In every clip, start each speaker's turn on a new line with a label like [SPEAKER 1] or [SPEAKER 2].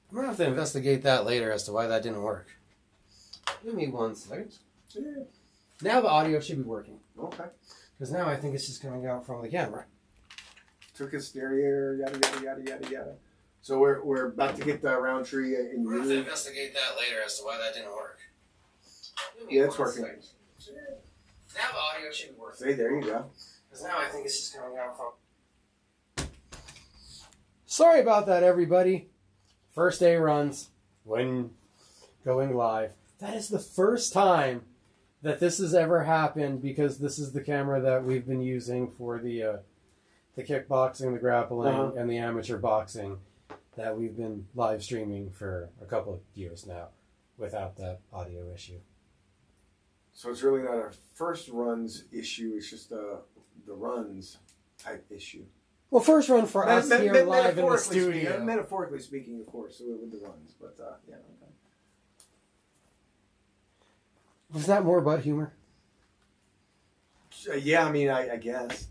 [SPEAKER 1] I'm going to have to investigate that later as to why that didn't work. Give me 1 second.
[SPEAKER 2] Yeah.
[SPEAKER 1] Now the audio should be working.
[SPEAKER 2] Okay.
[SPEAKER 1] Because now I think it's just coming out from the camera.
[SPEAKER 2] Took his stereo, yada, yada, yada, yada, yada. So we're about to get the Roundtree in
[SPEAKER 1] We're going to have to investigate that later as to why that didn't work.
[SPEAKER 2] Yeah, it's working.
[SPEAKER 1] Now the audio should be working.
[SPEAKER 2] See, there you go.
[SPEAKER 1] Because now I think it's just coming out from... Sorry about that, everybody. First day runs when going live. That is the first time that this has ever happened because this is the camera that we've been using for the kickboxing, the grappling, and the amateur boxing that we've been live streaming for a couple of years now without that audio issue.
[SPEAKER 2] So it's really not a first runs issue. It's just the runs type issue.
[SPEAKER 1] Well, first run for us here live in the studio.
[SPEAKER 2] Metaphorically speaking, of course, with the runs. But, yeah, okay.
[SPEAKER 1] Was that more butt humor?
[SPEAKER 2] Yeah, I mean, I guess.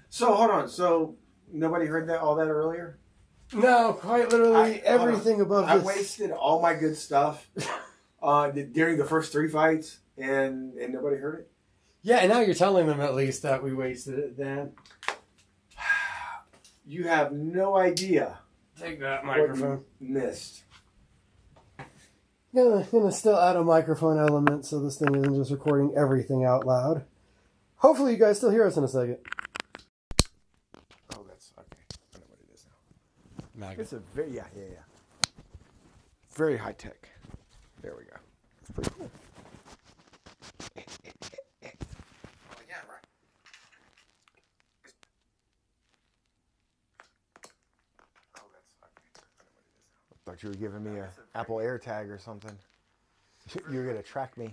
[SPEAKER 2] So, hold on. So, nobody heard all that earlier?
[SPEAKER 1] No, quite literally everything above this.
[SPEAKER 2] I wasted all my good stuff during the first 3 fights, and nobody heard it?
[SPEAKER 1] Yeah, and now you're telling them at least that we wasted it, Dan.
[SPEAKER 2] You have no idea.
[SPEAKER 1] Take that
[SPEAKER 2] what
[SPEAKER 1] microphone.
[SPEAKER 2] you missed.
[SPEAKER 1] Gonna still add a microphone element so this thing isn't just recording everything out loud. Hopefully you guys still hear us in a second.
[SPEAKER 2] Oh, that's okay. I know what it is now.
[SPEAKER 1] Magnet.
[SPEAKER 2] It's a very yeah. Very high tech. There we go. It's pretty cool.
[SPEAKER 1] Oh, yeah, right.
[SPEAKER 2] Oh, that's okay. I know what it is now. I thought you were giving me a Apple AirTag or something. You're gonna track me.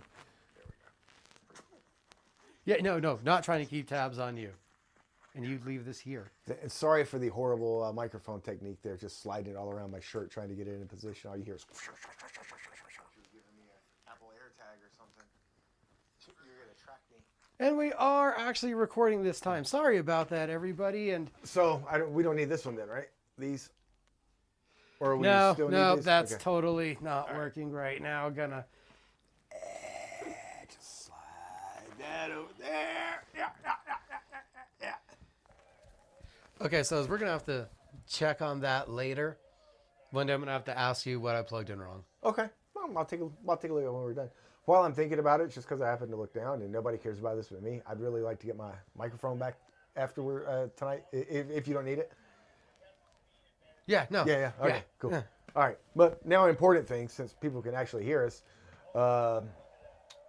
[SPEAKER 2] There we go.
[SPEAKER 1] Yeah, no, not trying to keep tabs on you. And you leave this here.
[SPEAKER 2] And sorry for the horrible microphone technique there, just sliding it all around my shirt trying to get it in position. All you hear is... You're giving me an Apple AirTag or something. You're going to track me.
[SPEAKER 1] And we are actually recording this time. Sorry about that, everybody. And
[SPEAKER 2] so we don't need this one then, right? These? Or we
[SPEAKER 1] no,
[SPEAKER 2] still
[SPEAKER 1] no,
[SPEAKER 2] need these?
[SPEAKER 1] that's
[SPEAKER 2] Okay.
[SPEAKER 1] totally not working right now. Gonna
[SPEAKER 2] just slide that over there. Yeah.
[SPEAKER 1] Okay, so we're gonna have to check on that later. One day I'm gonna have to ask you what I plugged in wrong.
[SPEAKER 2] Okay. Well, I'll take a look when we're done. While I'm thinking about it, just because I happen to look down and nobody cares about this but me, I'd really like to get my microphone back after we're tonight, if you don't need it.
[SPEAKER 1] Yeah, no.
[SPEAKER 2] Yeah. Okay,
[SPEAKER 1] yeah.
[SPEAKER 2] cool.
[SPEAKER 1] Yeah.
[SPEAKER 2] All right. But now an important thing, since people can actually hear us,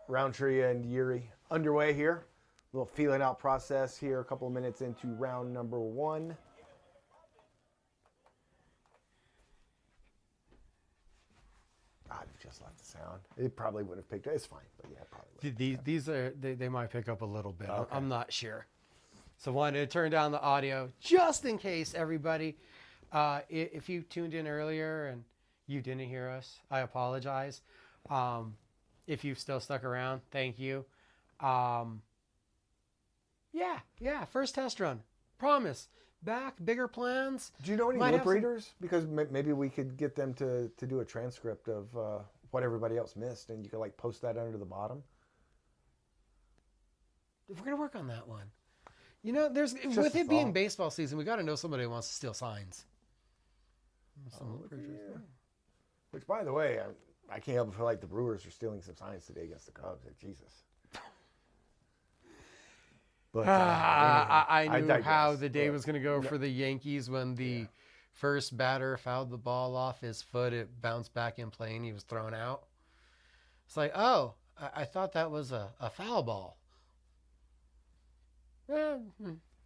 [SPEAKER 2] Roundtree and Yuri underway here. A little feeling out process here, a couple of minutes into round number 1. I've just left the sound. It probably would have picked it. It's fine, but yeah, it probably would.
[SPEAKER 1] These are they might pick up a little bit.
[SPEAKER 2] Okay.
[SPEAKER 1] I'm not sure. So wanted to turn down the audio just in case, everybody. If you tuned in earlier and you didn't hear us, I apologize. If you've still stuck around, thank you. Yeah, first test run. Promise. Back, bigger plans.
[SPEAKER 2] Do you know any
[SPEAKER 1] Might
[SPEAKER 2] lip
[SPEAKER 1] have some-
[SPEAKER 2] readers? Because maybe we could get them to do a transcript of what everybody else missed, and you could like post that under the bottom.
[SPEAKER 1] We're gonna work on that one. You know,
[SPEAKER 2] Just
[SPEAKER 1] with
[SPEAKER 2] a
[SPEAKER 1] it being
[SPEAKER 2] thought.
[SPEAKER 1] baseball season, we got to know somebody who wants to steal signs.
[SPEAKER 2] Which, by the way, I can't help but feel like the Brewers are stealing some signs today against the Cubs. Like, Jesus. But
[SPEAKER 1] I knew
[SPEAKER 2] digress.
[SPEAKER 1] how the day
[SPEAKER 2] Yeah.
[SPEAKER 1] was going to go for the Yankees when the first batter fouled the ball off his foot. It bounced back in play and he was thrown out. It's like, oh, I thought that was a foul ball.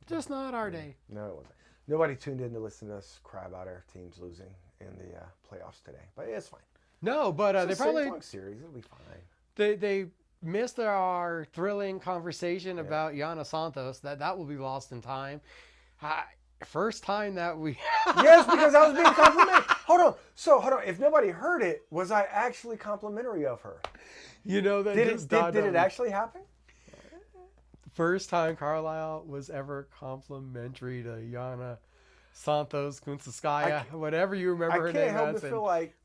[SPEAKER 1] Just not our day.
[SPEAKER 2] No, it wasn't. Nobody tuned in to listen to us cry about our teams losing in the playoffs today. But it's fine.
[SPEAKER 1] No, but they
[SPEAKER 2] It's a
[SPEAKER 1] probably
[SPEAKER 2] sing-song series. It'll be fine.
[SPEAKER 1] they missed our thrilling conversation about Yana Santos. That will be lost in time. First time that we
[SPEAKER 2] Yes, because I was being complimentary. Hold on. If nobody heard it, was I actually complimentary of her?
[SPEAKER 1] you know that
[SPEAKER 2] Did
[SPEAKER 1] just
[SPEAKER 2] it
[SPEAKER 1] dawned
[SPEAKER 2] did
[SPEAKER 1] on
[SPEAKER 2] it
[SPEAKER 1] me.
[SPEAKER 2] actually happen?
[SPEAKER 1] First time Carlisle was ever complimentary to Yana. Santos, Kunsaskaya, whatever you remember her
[SPEAKER 2] I
[SPEAKER 1] name
[SPEAKER 2] can't help
[SPEAKER 1] as.
[SPEAKER 2] but feel like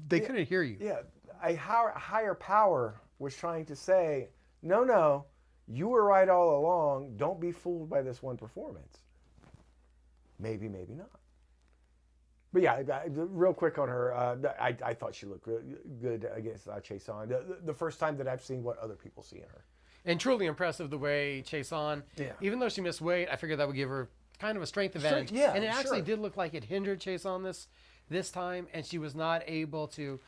[SPEAKER 1] They couldn't hear you.
[SPEAKER 2] yeah, a higher power was trying to say, no, you were right all along. Don't be fooled by this one performance. Maybe not. But yeah, real quick on her, I thought she looked good against Chason. The first time that I've seen what other people see in her.
[SPEAKER 1] And truly impressive the way Chason, even though she missed weight, I figured that would give her kind of a strength advantage.
[SPEAKER 2] Yeah,
[SPEAKER 1] and it actually did look like it hindered Chason this time, and she was not able to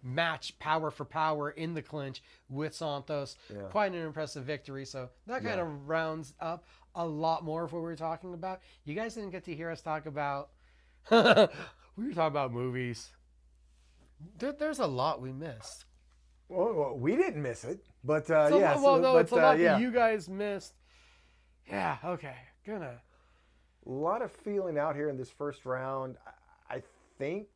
[SPEAKER 1] match power for power in the clinch with Santos.
[SPEAKER 2] Yeah.
[SPEAKER 1] Quite an impressive victory. So that kind of rounds up a lot more of what we were talking about. You guys didn't get to hear us talk about... we were talking about movies. There's a lot we missed.
[SPEAKER 2] Well, we didn't miss it, but
[SPEAKER 1] It's a lot that you guys missed. Yeah, okay. A
[SPEAKER 2] lot of feeling out here in this first round. I think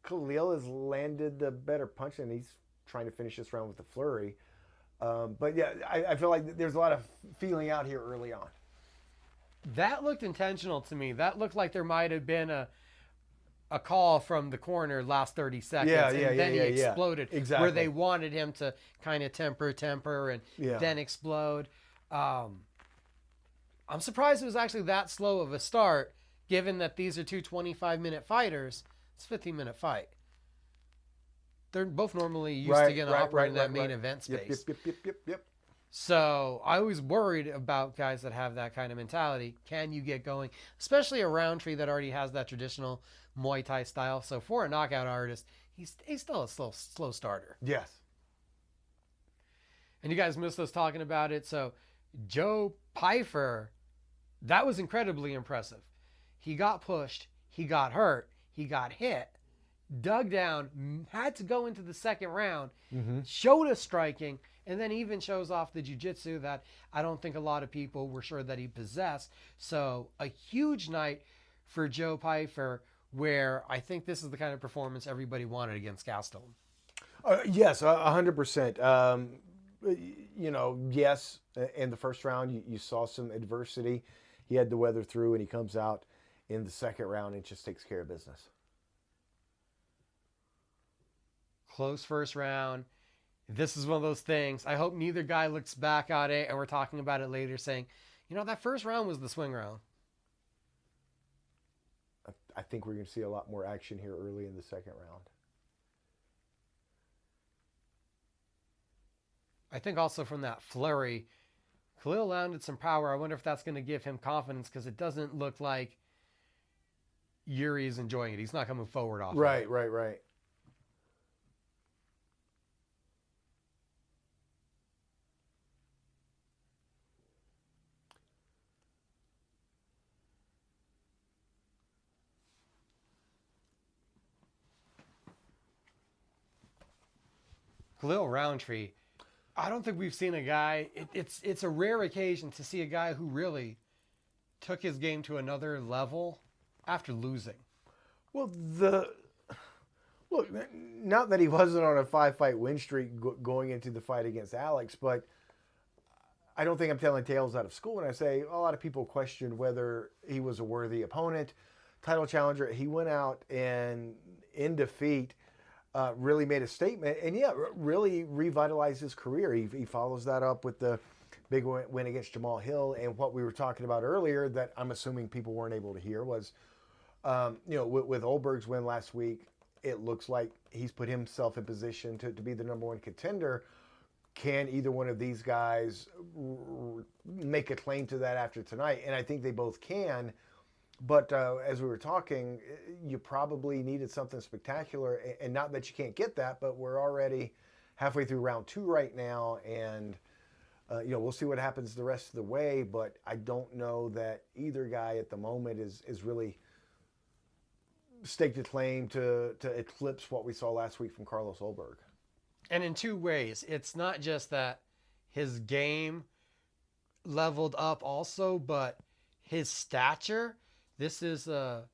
[SPEAKER 2] Khalil has landed the better punch, and he's trying to finish this round with a flurry. But yeah, I feel like there's a lot of feeling out here early on.
[SPEAKER 1] That looked intentional to me. That looked like there might have been a call from the corner last 30 seconds, and then he exploded,
[SPEAKER 2] exactly.
[SPEAKER 1] where they wanted him to kind of temper, and then explode. I'm surprised it was actually that slow of a start, given that these are two 25-minute fighters. It's a 15-minute fight. They're both normally used to getting operate in that main event space.
[SPEAKER 2] Yep.
[SPEAKER 1] So I was worried about guys that have that kind of mentality. Can you get going? Especially a Roundtree that already has that traditional Muay Thai style. So for a knockout artist, he's still a slow starter.
[SPEAKER 2] Yes.
[SPEAKER 1] And you guys missed us talking about it. So Joe Pyfer, that was incredibly impressive. He got pushed. He got hurt. He got hit. Dug down. Had to go into the second round. Showed us striking. And then even shows off the jiu-jitsu that I don't think a lot of people were sure that he possessed. So a huge night for Joe Pyfer, where I think this is the kind of performance everybody wanted against Gastelum.
[SPEAKER 2] Yes, 100%. Yes, in the first round you saw some adversity. He had to weather through, and he comes out in the second round and just takes care of business.
[SPEAKER 1] Close first round. This is one of those things. I hope neither guy looks back at it, and we're talking about it later saying, that first round was the swing round.
[SPEAKER 2] I think we're going to see a lot more action here early in the second round.
[SPEAKER 1] I think also from that flurry, Khalil landed some power. I wonder if that's going to give him confidence, because it doesn't look like Yuri is enjoying it. He's not coming forward off
[SPEAKER 2] Right.
[SPEAKER 1] Khalil Roundtree, I don't think we've seen a guy. It's a rare occasion to see a guy who really took his game to another level after losing.
[SPEAKER 2] Well, look, not that he wasn't on a 5-fight win streak going into the fight against Alex, but I don't think I'm telling tales out of school when I say a lot of people questioned whether he was a worthy opponent, title challenger. He went out and in defeat really made a statement, and really revitalized his career. He follows that up with the big win against Jamal Hill, and what we were talking about earlier that I'm assuming people weren't able to hear was, with Oldberg's win last week, it looks like he's put himself in position to be the number one contender. Can either one of these guys make a claim to that after tonight? And I think they both can. But as we were talking, you probably needed something spectacular. And not that you can't get that, but we're already halfway through round 2 right now. And, we'll see what happens the rest of the way. But I don't know that either guy at the moment is really staked a claim to eclipse what we saw last week from Carlos Oldberg.
[SPEAKER 1] And in two ways. It's not just that his game leveled up also, but his stature. This is not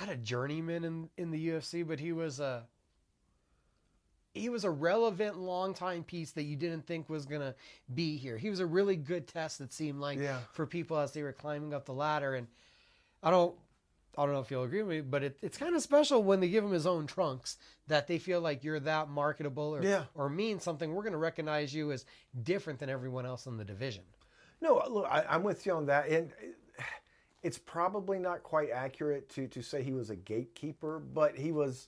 [SPEAKER 1] a journeyman in the UFC, but he was a relevant long-time piece that you didn't think was going to be here. He was a really good test, it seemed like, for people as they were climbing up the ladder. And I don't I don't know if you'll agree with me, but it's kind of special when they give him his own trunks, that they feel like you're that marketable or mean something. We're going to recognize you as different than everyone else in the division.
[SPEAKER 2] No, look, I'm with you on that. And it's probably not quite accurate to say he was a gatekeeper, but he was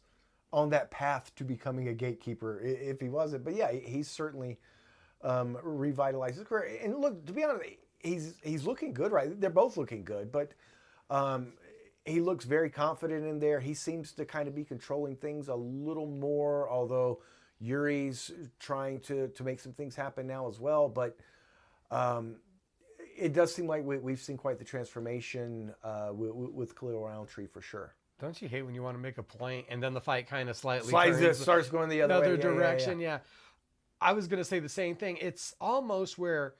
[SPEAKER 2] on that path to becoming a gatekeeper if he wasn't. But yeah, he's certainly revitalized his career. And look, to be honest, he's looking good, right? They're both looking good, but he looks very confident in there. He seems to kind of be controlling things a little more, although Yuri's trying to make some things happen now as well. But it does seem like we've seen quite the transformation with Khalil Roundtree for sure.
[SPEAKER 1] Don't you hate when you want to make a point and then the fight kind of slightly
[SPEAKER 2] starts going the other way.
[SPEAKER 1] direction? Yeah. I was going to say the same thing. It's almost where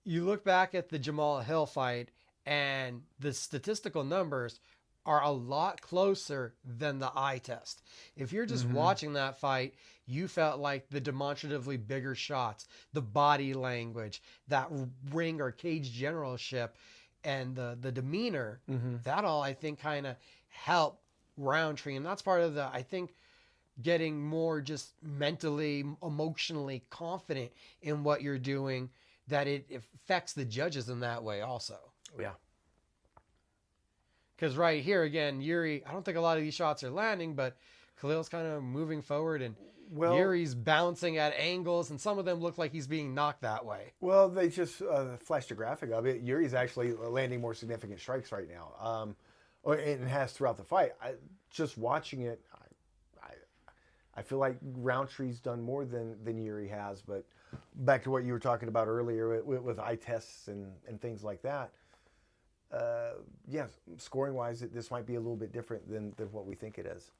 [SPEAKER 1] you look back at the Jamal Hill fight and the statistical numbers are a lot closer than the eye test. If you're just watching that fight, you felt like the demonstratively bigger shots, the body language, that ring or cage generalship, and the demeanor, that all I think kind of helped Roundtree. And that's part of the, I think, getting more just mentally, emotionally confident in what you're doing, that it affects the judges in that way also.
[SPEAKER 2] Yeah.
[SPEAKER 1] Because right here, again, Yuri, I don't think a lot of these shots are landing, but Khalil's kind of moving forward, and Yuri's bouncing at angles, and some of them look like he's being knocked that way.
[SPEAKER 2] Well, they just flashed a graphic of it. Yuri's actually landing more significant strikes right now, and has throughout the fight. Just watching it, I feel like Roundtree's done more than Yuri has. But back to what you were talking about earlier with eye tests and things like that. Yes, scoring-wise, this might be a little bit different than what we think it is.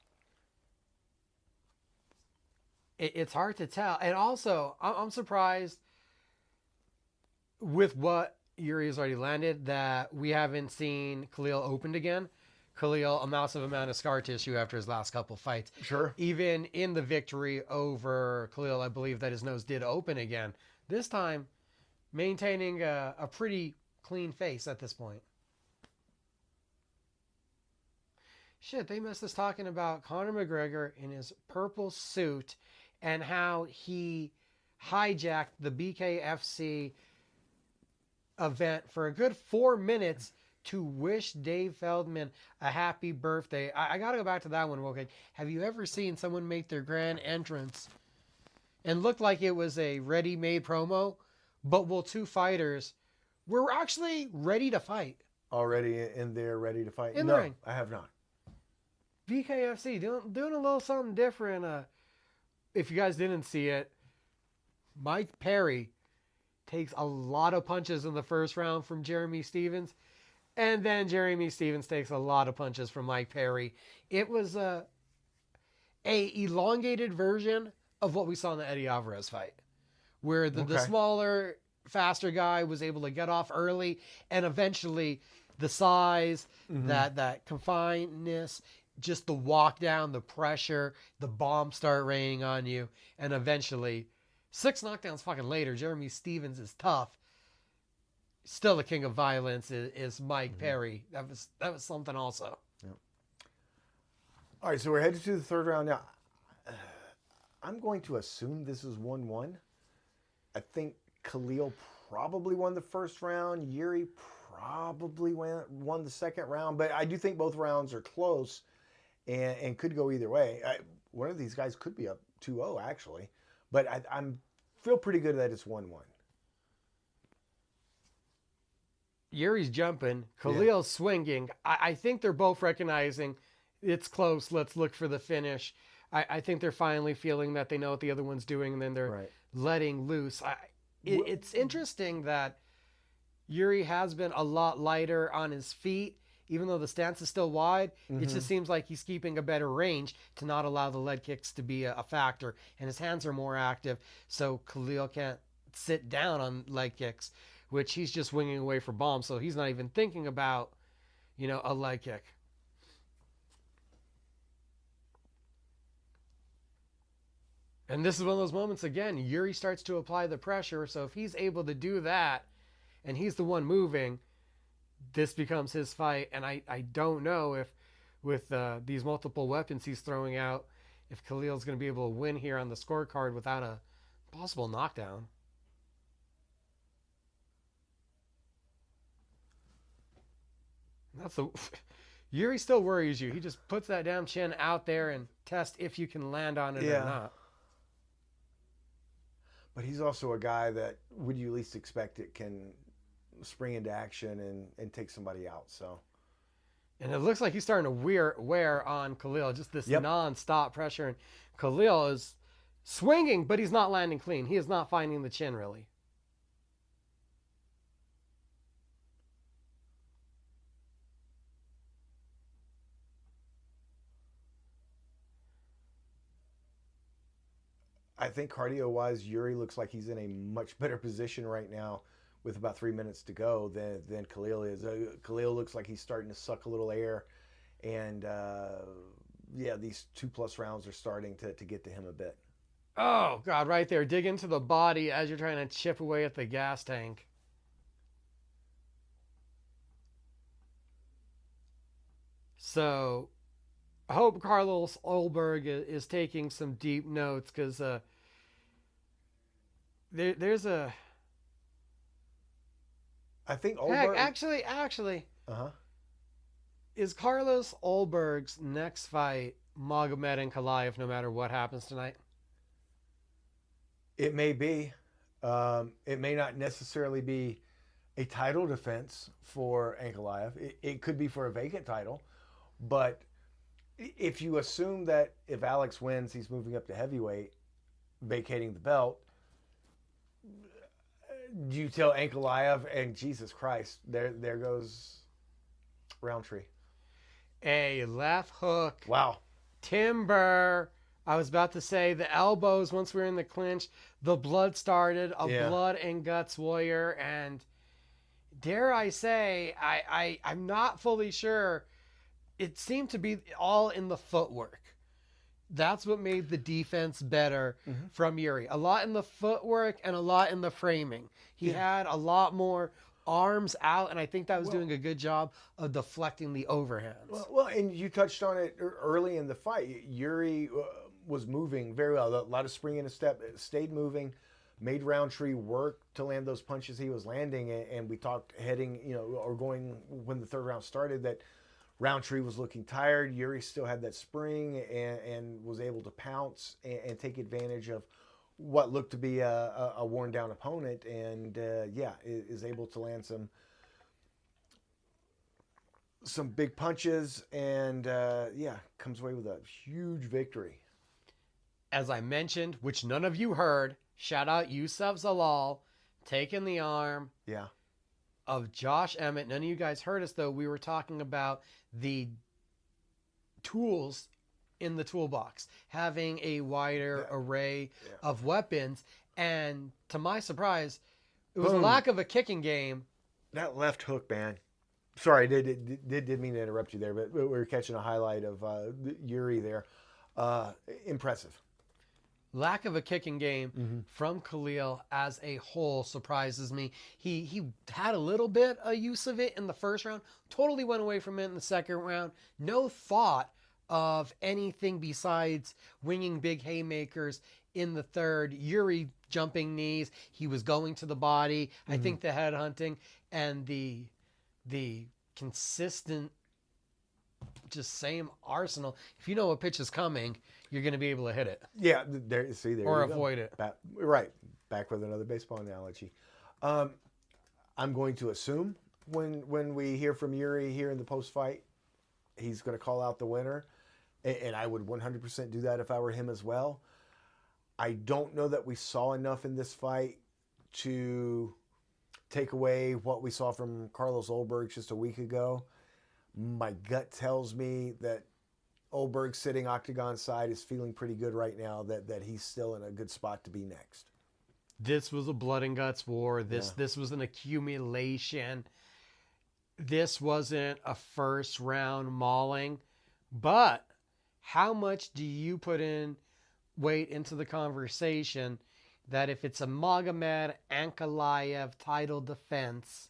[SPEAKER 1] It's hard to tell. And also, I'm surprised with what Yuri has already landed that we haven't seen Khalil opened again. Khalil, a massive amount of scar tissue after his last couple fights.
[SPEAKER 2] Sure.
[SPEAKER 1] Even in the victory over Khalil, I believe that his nose did open again. This time, maintaining a pretty clean face at this point. Shit, they missed us talking about Conor McGregor in his purple suit and how he hijacked the BKFC event for a good 4 minutes to wish Dave Feldman a happy birthday. I got to go back to that one real quick. Have you ever seen someone make their grand entrance and look like it was a ready-made promo, but will two fighters were actually ready to fight?
[SPEAKER 2] Already in there, ready to fight?
[SPEAKER 1] In the ring.
[SPEAKER 2] I have not.
[SPEAKER 1] BKFC doing a little something different. If you guys didn't see it, Mike Perry takes a lot of punches in the first round from Jeremy Stephens, and then Jeremy Stephens takes a lot of punches from Mike Perry. It was a elongated version of what we saw in the Eddie Alvarez fight, where the smaller, faster guy was able to get off early, and eventually the size, that confinedness, just the walk down, the pressure, the bombs start raining on you, and eventually, 6 knockdowns fucking later, Jeremy Stephens is tough. Still the king of violence is Mike Perry. That was something also.
[SPEAKER 2] Yep. All right, so we're headed to the third round now. I'm going to assume this is 1-1. I think Khalil probably won the first round. Yuri probably won the second round, but I do think both rounds are close and could go either way. One of these guys could be up 2-0 actually, but I'm feel pretty good that it's 1-1.
[SPEAKER 1] Yuri's jumping, Khalil's swinging. I think they're both recognizing it's close. Let's look for the finish. I think they're finally feeling that they know what the other one's doing, and then they're letting loose. It's interesting that Yuri has been a lot lighter on his feet, even though the stance is still wide. It just seems like he's keeping a better range to not allow the leg kicks to be a factor, and his hands are more active, so Khalil can't sit down on leg kicks, which he's just winging away for bombs, so he's not even thinking about, a leg kick. And this is one of those moments, again, Yuri starts to apply the pressure, so if he's able to do that, and he's the one moving, this becomes his fight. And I don't know if with these multiple weapons he's throwing out, if Khalil's going to be able to win here on the scorecard without a possible knockdown. That's the Yuri still worries you. He just puts that damn chin out there and tests if you can land on it or not.
[SPEAKER 2] But he's also a guy that, would you least expect it, can spring into action and take somebody out. So,
[SPEAKER 1] and it looks like he's starting to wear on Khalil, just this non-stop pressure. And Khalil is swinging, but he's not landing clean. He is not finding the chin, really.
[SPEAKER 2] I think cardio-wise, Yuri looks like he's in a much better position right now with about 3 minutes to go than Khalil is. Khalil looks like he's starting to suck a little air. And, these 2+ rounds are starting to get to him a bit.
[SPEAKER 1] Oh, God, right there. Dig into the body as you're trying to chip away at the gas tank. So, I hope Carlos Ulberg is taking some deep notes, because there's a...
[SPEAKER 2] I think Ulberg...
[SPEAKER 1] Actually. Is Carlos Ulberg's next fight Magomed Ankalaev, no matter what happens tonight?
[SPEAKER 2] It may be. It may not necessarily be a title defense for Ankalaev. It could be for a vacant title. But if you assume that if Alex wins, he's moving up to heavyweight, vacating the belt, do you tell Ankalaev, and Jesus Christ, there goes Roundtree.
[SPEAKER 1] A left hook.
[SPEAKER 2] Wow.
[SPEAKER 1] Timber. I was about to say the elbows once we were in the clinch. The blood started. Blood and guts warrior. And dare I say, I'm not fully sure. It seemed to be all in the footwork. That's what made the defense better from Yuri. A lot in the footwork and a lot in the framing. He had a lot more arms out, and I think that was doing a good job of deflecting the overhands.
[SPEAKER 2] Well, and you touched on it early in the fight. Yuri was moving very well. A lot of spring in a step, stayed moving, made Roundtree work to land those punches he was landing. And we talked going when the third round started, that Roundtree was looking tired. Yuri still had that spring and was able to pounce and take advantage of what looked to be a worn down opponent, and is able to land some big punches, and comes away with a huge victory.
[SPEAKER 1] As I mentioned, which none of you heard, shout out Yusuf Zalal taking the arm of Josh Emmett. None of you guys heard us, though. We were talking about the tools in the toolbox, having a wider array of weapons, and to my surprise, it was a lack of a kicking game.
[SPEAKER 2] That left hook, man. Sorry, did mean to interrupt you there, but we were catching a highlight of Yuri there. Impressive.
[SPEAKER 1] Lack of a kicking game from Khalil as a whole surprises me. He had a little bit of use of it in the first round, totally went away from it in the second round. No thought of anything besides winging big haymakers in the third. Yuri jumping knees. He was going to the body. I think the head hunting and the consistent, just same arsenal. If you know a pitch is coming, you're going to be able to hit it.
[SPEAKER 2] Yeah, there
[SPEAKER 1] or avoid it.
[SPEAKER 2] Right. Back with another baseball analogy. I'm going to assume when we hear from Yuri here in the post-fight, he's going to call out the winner. And I would 100% do that if I were him as well. I don't know that we saw enough in this fight to take away what we saw from Carlos Ulberg just a week ago. My gut tells me that Ulberg sitting octagon side is feeling pretty good right now, that he's still in a good spot to be next.
[SPEAKER 1] This was a blood and guts war. This was an accumulation. This wasn't a first round mauling. But how much do you put in weight into the conversation that if it's a Magomed Ankalaev title defense,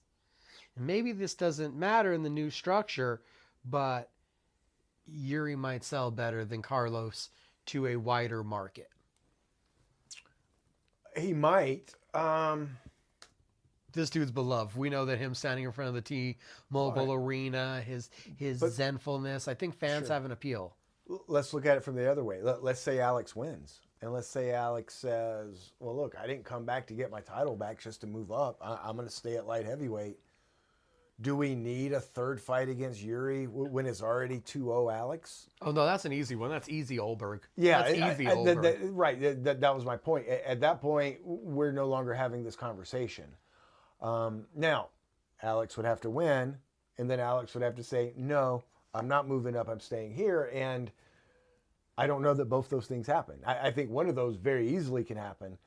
[SPEAKER 1] And maybe this doesn't matter in the new structure, but Yuri might sell better than Carlos to a wider market.
[SPEAKER 2] He might.
[SPEAKER 1] This dude's beloved. We know that him standing in front of the T-Mobile Arena, his zenfulness, I think fans have an appeal.
[SPEAKER 2] Let's look at it from the other way. Let's say Alex wins. And let's say Alex says, well, look, I didn't come back to get my title back just to move up. I'm going to stay at light heavyweight. Do we need a third fight against Yuri when it's already 2-0 Alex?
[SPEAKER 1] Oh, no, that's an easy one. That's easy Oldberg.
[SPEAKER 2] Yeah,
[SPEAKER 1] that's easy Oldberg.
[SPEAKER 2] Right. That was my point. At that point, we're no longer having this conversation. Now, Alex would have to win, and then Alex would have to say, no, I'm not moving up. I'm staying here. And I don't know that both those things happen. I think one of those very easily can happen.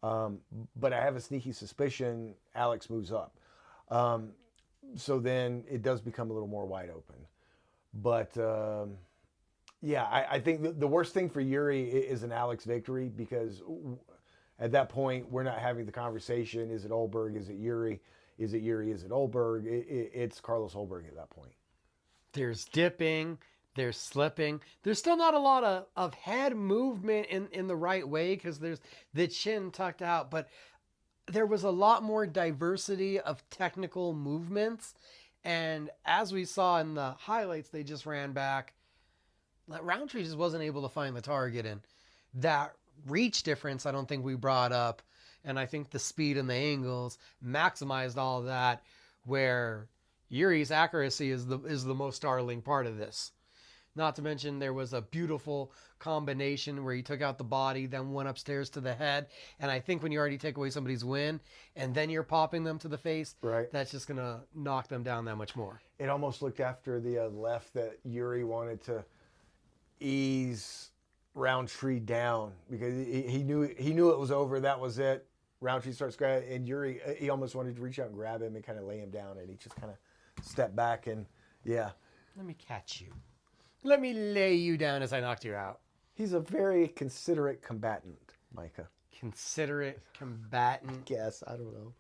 [SPEAKER 2] But I have a sneaky suspicion Alex moves up. So then it does become a little more wide open. But yeah, I think the worst thing for Yuri is an Alex victory, because at that point we're not having the conversation. Is it Oldberg? Is it Yuri? Is it Yuri? Is it Oldberg? It's Carlos Oldberg at that point.
[SPEAKER 1] There's dipping. There's slipping. There's still not a lot of head movement in the right way, because there's the chin tucked out. But there was a lot more diversity of technical movements. And as we saw in the highlights they just ran back, Roundtree just wasn't able to find the target. And that reach difference I don't think we brought up. And I think the speed and the angles maximized all of that, where Yuri's accuracy is the most startling part of this. Not to mention there was a beautiful combination where he took out the body, then went upstairs to the head. And I think when you already take away somebody's win and then you're popping them to the face,
[SPEAKER 2] right,
[SPEAKER 1] that's just going to knock them down that much more.
[SPEAKER 2] It almost looked after the left that Yuri wanted to ease Roundtree down, because he knew it was over. That was it. Roundtree starts grabbing, and Yuri, he almost wanted to reach out and grab him and kind of lay him down, and he just kind of stepped back and, yeah.
[SPEAKER 1] Let me catch you. Let me lay you down as I knocked you out.
[SPEAKER 2] He's a very considerate combatant, Micah.
[SPEAKER 1] Considerate combatant?
[SPEAKER 2] Guess, I don't know.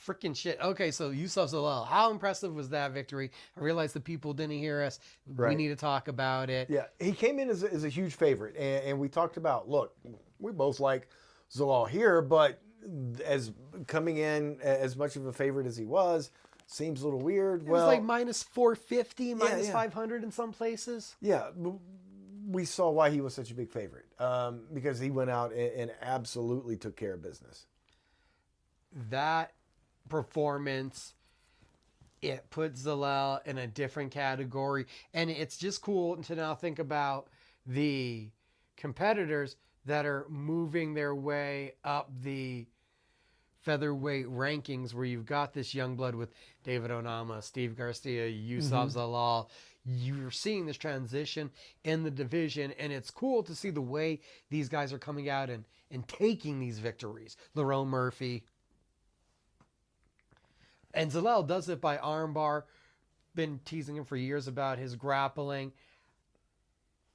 [SPEAKER 1] Freaking shit. Okay, so Yusuf Zalal, how impressive was that victory? I realized the people didn't hear us. Right. We need to talk about it.
[SPEAKER 2] Yeah, he came in as a huge favorite, and we talked about, look, we both like Zalal here, but as coming in as much of a favorite as he was, seems a little weird.
[SPEAKER 1] It was like minus 450, minus 500 in some places.
[SPEAKER 2] Yeah, we saw why he was such a big favorite, because he went out and absolutely took care of business.
[SPEAKER 1] That performance, it puts Zalal in a different category, and it's just cool to now think about the competitors that are moving their way up the featherweight rankings, where you've got this young blood with David Onama, Steve Garcia, Yusuf Zalal. You're seeing this transition in the division, and it's cool to see the way these guys are coming out and taking these victories. Lerone Murphy. And Zalal does it by armbar. Been teasing him for years about his grappling.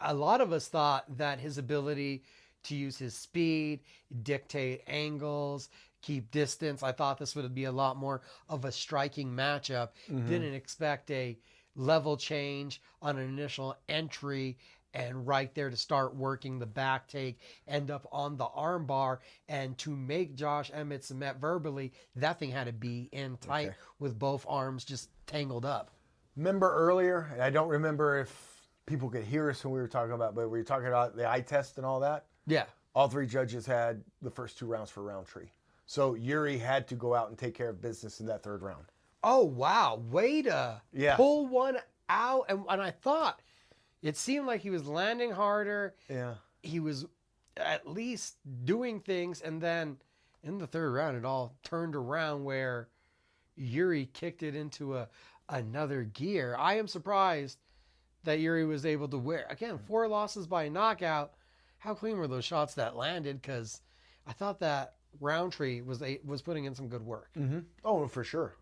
[SPEAKER 1] A lot of us thought that his ability to use his speed, dictate angles, keep distance. I thought this would be a lot more of a striking matchup. Didn't expect a level change on an initial entry, and right there to start working the back take, end up on the armbar. And to make Josh Emmett submit verbally, that thing had to be in tight with both arms just tangled up.
[SPEAKER 2] Remember earlier, and I don't remember if people could hear us when we were talking about, but we were talking about the eye test and all that.
[SPEAKER 1] Yeah.
[SPEAKER 2] All three judges had the first 2 rounds for Roundtree. So Yuri had to go out and take care of business in that 3rd round.
[SPEAKER 1] Oh, wow. Way to pull one out. And I thought it seemed like he was landing harder.
[SPEAKER 2] Yeah.
[SPEAKER 1] He was at least doing things. And then in the 3rd round, it all turned around where Yuri kicked it into another gear. I am surprised that Yuri was able to wear. Again, 4 losses by knockout. How clean were those shots that landed? Because I thought that Roundtree was putting in some good work.
[SPEAKER 2] Oh, for sure.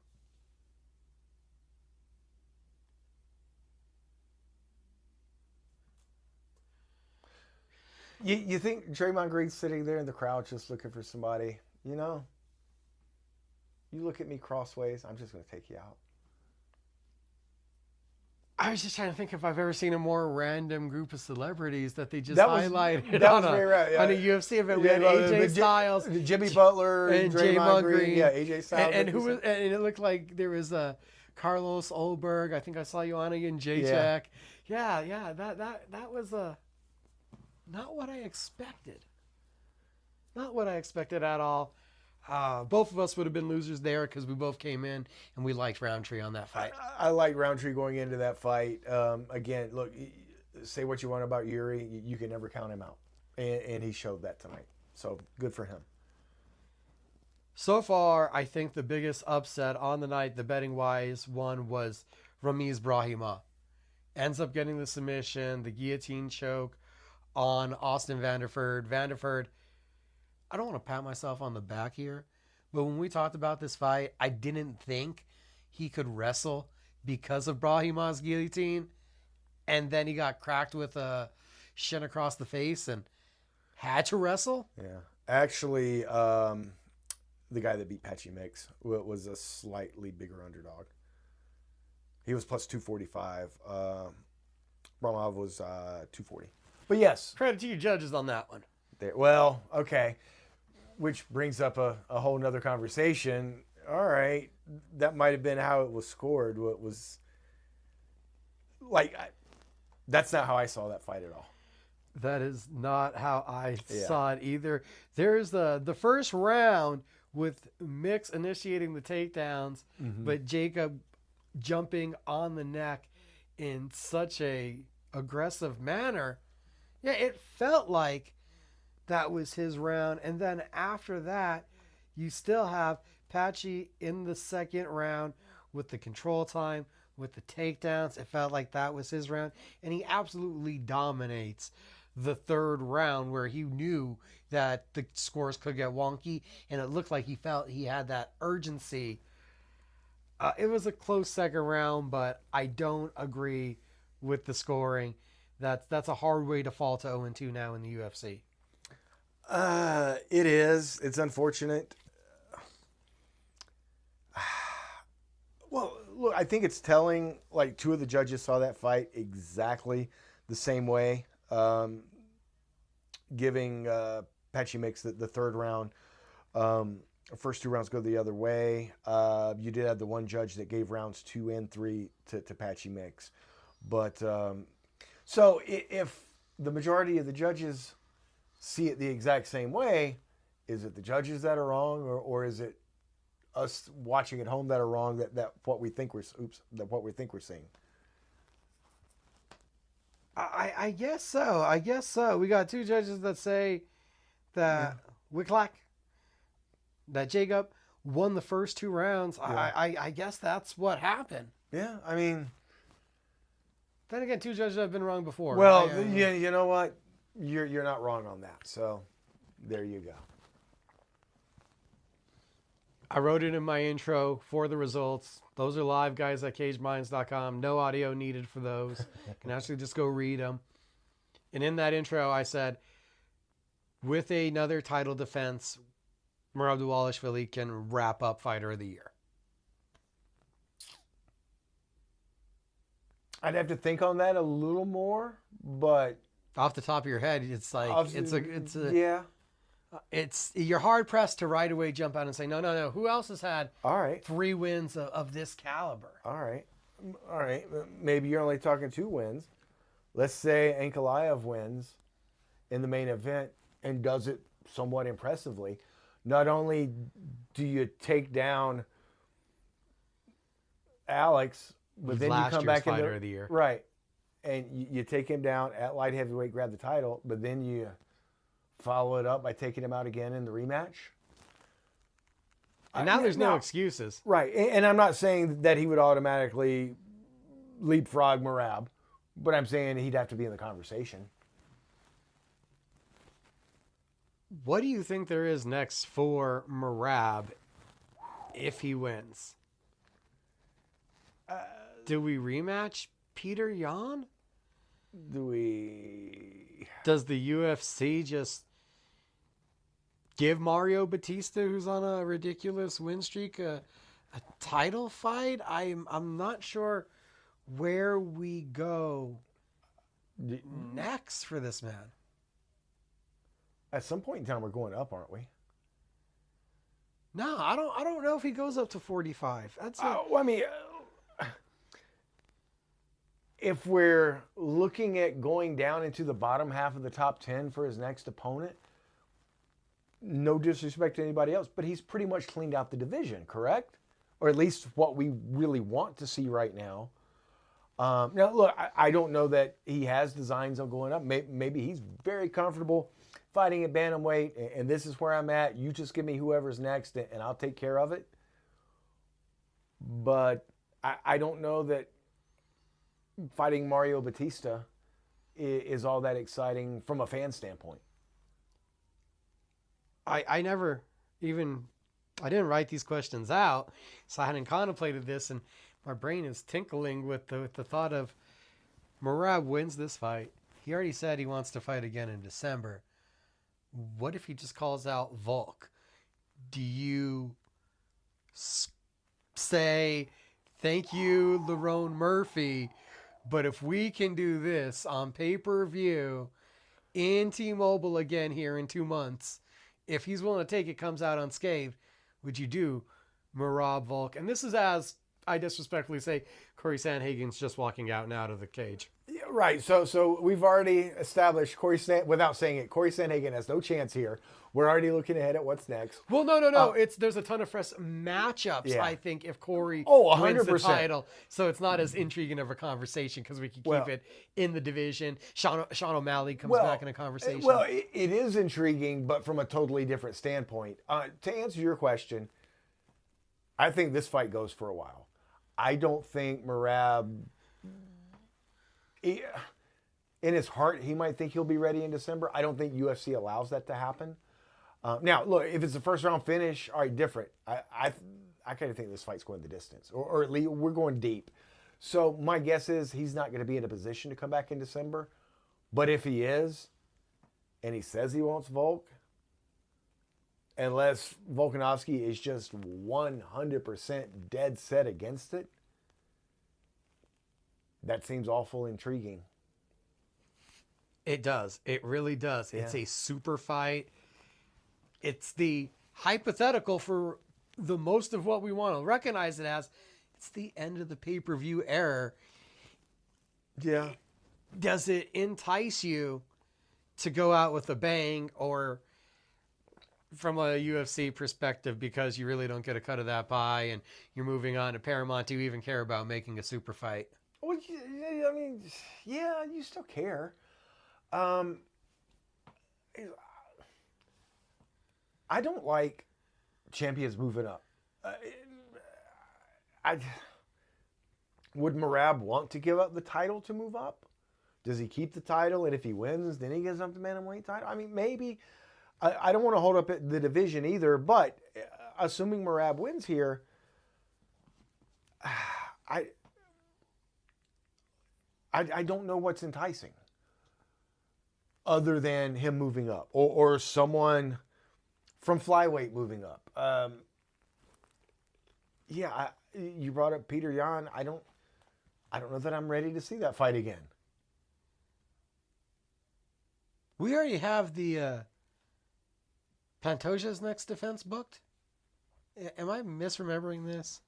[SPEAKER 2] You think Draymond Green's sitting there in the crowd just looking for somebody, you know? You look at me crossways, I'm just going to take you out.
[SPEAKER 1] I was just trying to think if I've ever seen a more random group of celebrities that they just
[SPEAKER 2] That was-
[SPEAKER 1] highlighted
[SPEAKER 2] that
[SPEAKER 1] on,
[SPEAKER 2] was very right, yeah.
[SPEAKER 1] on a UFC event. We had AJ Styles,
[SPEAKER 2] Jimmy Butler,
[SPEAKER 1] and
[SPEAKER 2] Draymond
[SPEAKER 1] Draymond Green.
[SPEAKER 2] Yeah, AJ Styles.
[SPEAKER 1] and who was, and it looked like there was Carlos Olberg. I think I saw Joanna Jędrzejczyk. Yeah. That was not what I expected. Not what I expected at all. Both of us would have been losers there because we both came in and we liked Roundtree on that fight.
[SPEAKER 2] I like Roundtree going into that fight. Again, look, say what you want about Yuri, you can never count him out, and he showed that tonight. So good for him.
[SPEAKER 1] So far, I think the biggest upset on the night, the betting wise one, was Ramiz Brahima. Ends up getting the submission, the guillotine choke on Austin Vanderford. Vanderford, I don't want to pat myself on the back here, but when we talked about this fight, I didn't think he could wrestle because of Brahima's guillotine. And then he got cracked with a shin across the face and had to wrestle.
[SPEAKER 2] Yeah. Actually, the guy that beat Patchy Mix was a slightly bigger underdog. He was plus 245. Brahimov was 240. But yes.
[SPEAKER 1] Credit to you judges on that one.
[SPEAKER 2] Well, okay. Which brings up a whole nother conversation. All right. That might have been how it was scored. What was like, that's not how I saw that fight at all.
[SPEAKER 1] That is not how I saw it either. There's the first round with Mix initiating the takedowns, but Jacob jumping on the neck in such a aggressive manner. Yeah, it felt like that was his round. And then after that, you still have Patchy in the second round with the control time, with the takedowns. It felt like that was his round. And he absolutely dominates the third round where he knew that the scores could get wonky. And it looked like he felt he had that urgency. It was a close second round, but I don't agree with the scoring. That's a hard way to fall to 0-2 now in the UFC.
[SPEAKER 2] It is. It's unfortunate. Well, look, I think it's telling. Like, two of the judges saw that fight exactly the same way, giving Patchy Mix the third round. First two rounds go the other way. You did have the one judge that gave rounds 2 and 3 to Patchy Mix. But so if the majority of the judges see it the exact same way, is it the judges that are wrong, or is it us watching at home that are wrong? That what we think we're seeing.
[SPEAKER 1] I guess so. We got two judges that say that Wicklack, that Jacob won the first two rounds.
[SPEAKER 2] Yeah.
[SPEAKER 1] I guess that's what happened.
[SPEAKER 2] Yeah, I mean.
[SPEAKER 1] Then again, two judges have been wrong before.
[SPEAKER 2] Well, yeah, you know what? You're not wrong on that. So there you go.
[SPEAKER 1] I wrote it in my intro for the results. Those are live, guys, at cageminds.com. No audio needed for those. You can actually just go read them. And in that intro, I said, with another title defense, Merab Dvalishvili can wrap up Fighter of the Year.
[SPEAKER 2] I'd have to think on that a little more, but
[SPEAKER 1] off the top of your head, it's like
[SPEAKER 2] yeah.
[SPEAKER 1] It's you're hard pressed to right away jump out and say no. Who else has had
[SPEAKER 2] all right
[SPEAKER 1] 3 wins of this caliber?
[SPEAKER 2] All right. Maybe you're only talking 2 wins. Let's say Ankalaev wins in the main event and does it somewhat impressively. Not only do you take down Alex, but then you come back
[SPEAKER 1] Fighter of the Year,
[SPEAKER 2] right? And you take him down at light heavyweight, grab the title, but then you follow it up by taking him out again in the rematch.
[SPEAKER 1] And now there's no excuses.
[SPEAKER 2] Right. And I'm not saying that he would automatically leapfrog Merab, but I'm saying he'd have to be in the conversation.
[SPEAKER 1] What do you think there is next for Merab if he wins? Do we rematch Peter Yan?
[SPEAKER 2] Do we?
[SPEAKER 1] Does the UFC just give Mario Batista, who's on a ridiculous win streak, a title fight. I'm not sure where we go next for this man.
[SPEAKER 2] At some point in time, we're going up, aren't we?
[SPEAKER 1] No, I don't know if he goes up to 45. That's
[SPEAKER 2] I mean, if we're looking at going down into the bottom half of the top 10 for his next opponent, no disrespect to anybody else, but he's pretty much cleaned out the division, correct? Or at least what we really want to see right now. Now, look, I don't know that he has designs on going up. Maybe he's very comfortable fighting at bantamweight, and this is where I'm at. You just give me whoever's next, and I'll take care of it. But I don't know that fighting Mario Batista is all that exciting from a fan standpoint.
[SPEAKER 1] I never even, I didn't write these questions out, so I hadn't contemplated this, and my brain is tinkling with the thought of Merab wins this fight. He already said he wants to fight again in December. What if he just calls out Volk? Do you say, thank you, Lerone Murphy, but if we can do this on pay-per-view in T-Mobile again here in 2 months, if he's willing to take it, comes out unscathed, would you do Merab Volk? And this is as I disrespectfully say, Corey Sandhagen's just walking out and out of the cage.
[SPEAKER 2] Yeah, right. So we've already established without saying it, Corey Sandhagen has no chance here. We're already looking ahead at what's next.
[SPEAKER 1] Well, no. There's a ton of fresh matchups,
[SPEAKER 2] Yeah.
[SPEAKER 1] I think, if Corey
[SPEAKER 2] 100%.
[SPEAKER 1] wins the title. So it's not as intriguing of a conversation because we can keep it in the division. Sean O'Malley comes back in a conversation.
[SPEAKER 2] Well, it is intriguing, but from a totally different standpoint. To answer your question, I think this fight goes for a while. I don't think Merab, in his heart, he might think he'll be ready in December. I don't think UFC allows that to happen. Now, look, if it's a first round finish, all right, different. I kind of think this fight's going the distance, or at least we're going deep. So my guess is he's not going to be in a position to come back in December. But if he is, and he says he wants Volk, unless Volkanovski is just 100% dead set against it, that seems awful intriguing.
[SPEAKER 1] It does. It really does. Yeah. It's a super fight. It's the hypothetical for the most of what we want to recognize it as. It's the end of the pay-per-view era.
[SPEAKER 2] Yeah.
[SPEAKER 1] Does it entice you to go out with a bang, or from a UFC perspective, because you really don't get a cut of that pie and you're moving on to Paramount, do you even care about making a super fight?
[SPEAKER 2] Well, I mean, yeah, you still care. I don't like champions moving up. Would Merab want to give up the title to move up? Does he keep the title, and if he wins, then he gives up the bantamweight title? I mean, maybe. I don't want to hold up the division either, but assuming Merab wins here, I don't know what's enticing other than him moving up or someone from flyweight moving up. You brought up Peter Yan. I don't know that I'm ready to see that fight again.
[SPEAKER 1] We already have the Pantoja's next defense booked. Am I misremembering this?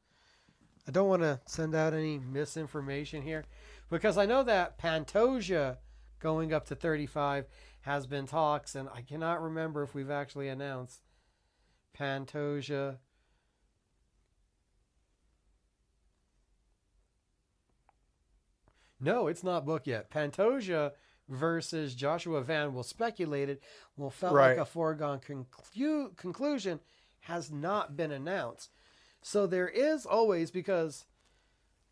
[SPEAKER 1] I don't want to send out any misinformation here, because I know that Pantoja going up to 35 has been talks, and I cannot remember if we've actually announced Pantoja. No, it's not booked yet. Pantoja versus Joshua Van, well, speculated, well, felt like a foregone conclusion, has not been announced. So there is always, because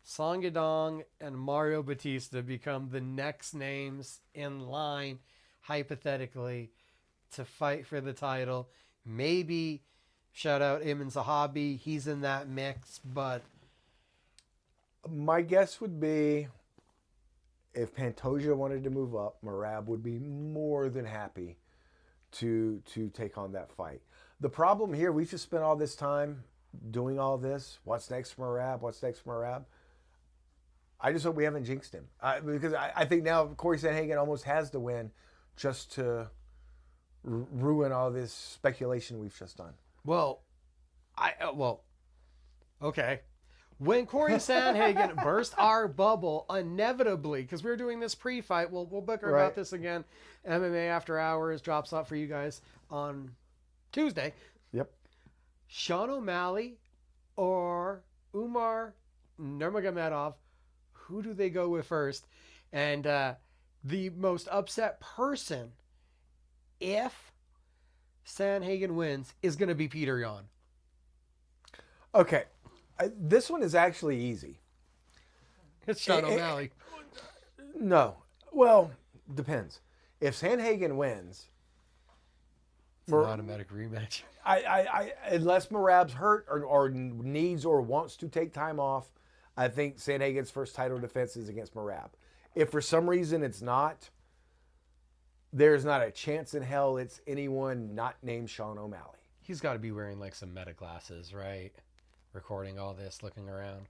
[SPEAKER 1] Song Yadong and Mario Batista become the next names in line, hypothetically, to fight for the title. Maybe, shout out Iman Zahabi, he's in that mix, but
[SPEAKER 2] my guess would be, if Pantoja wanted to move up, Merab would be more than happy to take on that fight. The problem here, we've just spent all this time doing all this. What's next for Merab? What's next for Merab? I just hope we haven't jinxed him. Because I think now Corey Sandhagen almost has to win just to ruin all this speculation we've just done.
[SPEAKER 1] Well, okay. When Corey Sandhagen burst our bubble, inevitably, because we're doing this pre-fight, we'll bicker about this again. MMA After Hours drops out for you guys on Tuesday.
[SPEAKER 2] Yep.
[SPEAKER 1] Sean O'Malley or Umar Nurmagomedov, who do they go with first? And the most upset person, if Sandhagen wins, is going to be Peter Yan.
[SPEAKER 2] Okay. This one is actually easy.
[SPEAKER 1] It's Sean O'Malley.
[SPEAKER 2] No. Well, depends. If Sandhagen wins,
[SPEAKER 1] it's an automatic rematch.
[SPEAKER 2] Unless Merab's hurt or needs or wants to take time off, I think Sandhagen's first title defense is against Merab. If for some reason it's not, there's not a chance in hell it's anyone not named Sean O'Malley.
[SPEAKER 1] He's got to be wearing like some meta glasses, right? Recording all this, looking around.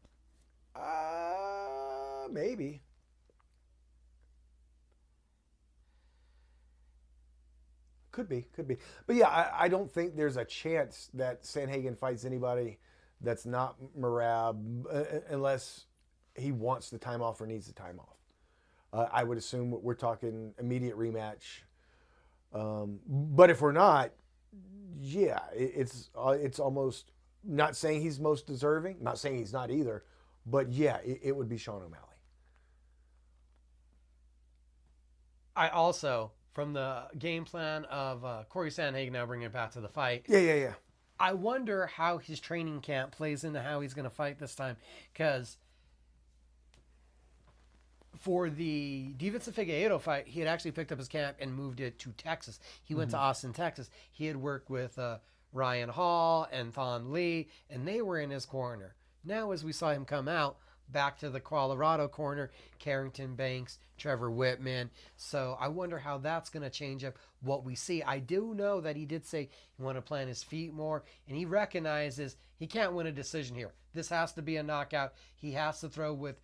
[SPEAKER 2] Maybe. Could be. But yeah, I don't think there's a chance that Sandhagen fights anybody that's not Merab unless he wants the time off or needs the time off. I would assume we're talking immediate rematch. But if we're not, yeah, it's almost, not saying he's most deserving, not saying he's not either, but yeah, it would be Sean O'Malley.
[SPEAKER 1] I also, from the game plan of Corey Sandhagen now bringing it back to the fight.
[SPEAKER 2] Yeah.
[SPEAKER 1] I wonder how his training camp plays into how he's going to fight this time. Because for the Davidson Figueiredo fight, he had actually picked up his camp and moved it to Texas. He went to Austin, Texas. He had worked with Ryan Hall and Thon Lee, and they were in his corner. Now, as we saw him come out, back to the Colorado corner, Carrington Banks, Trevor Whitman. So I wonder how that's going to change up what we see. I do know that he did say he wanted to plant his feet more, and he recognizes he can't win a decision here. This has to be a knockout. He has to throw with,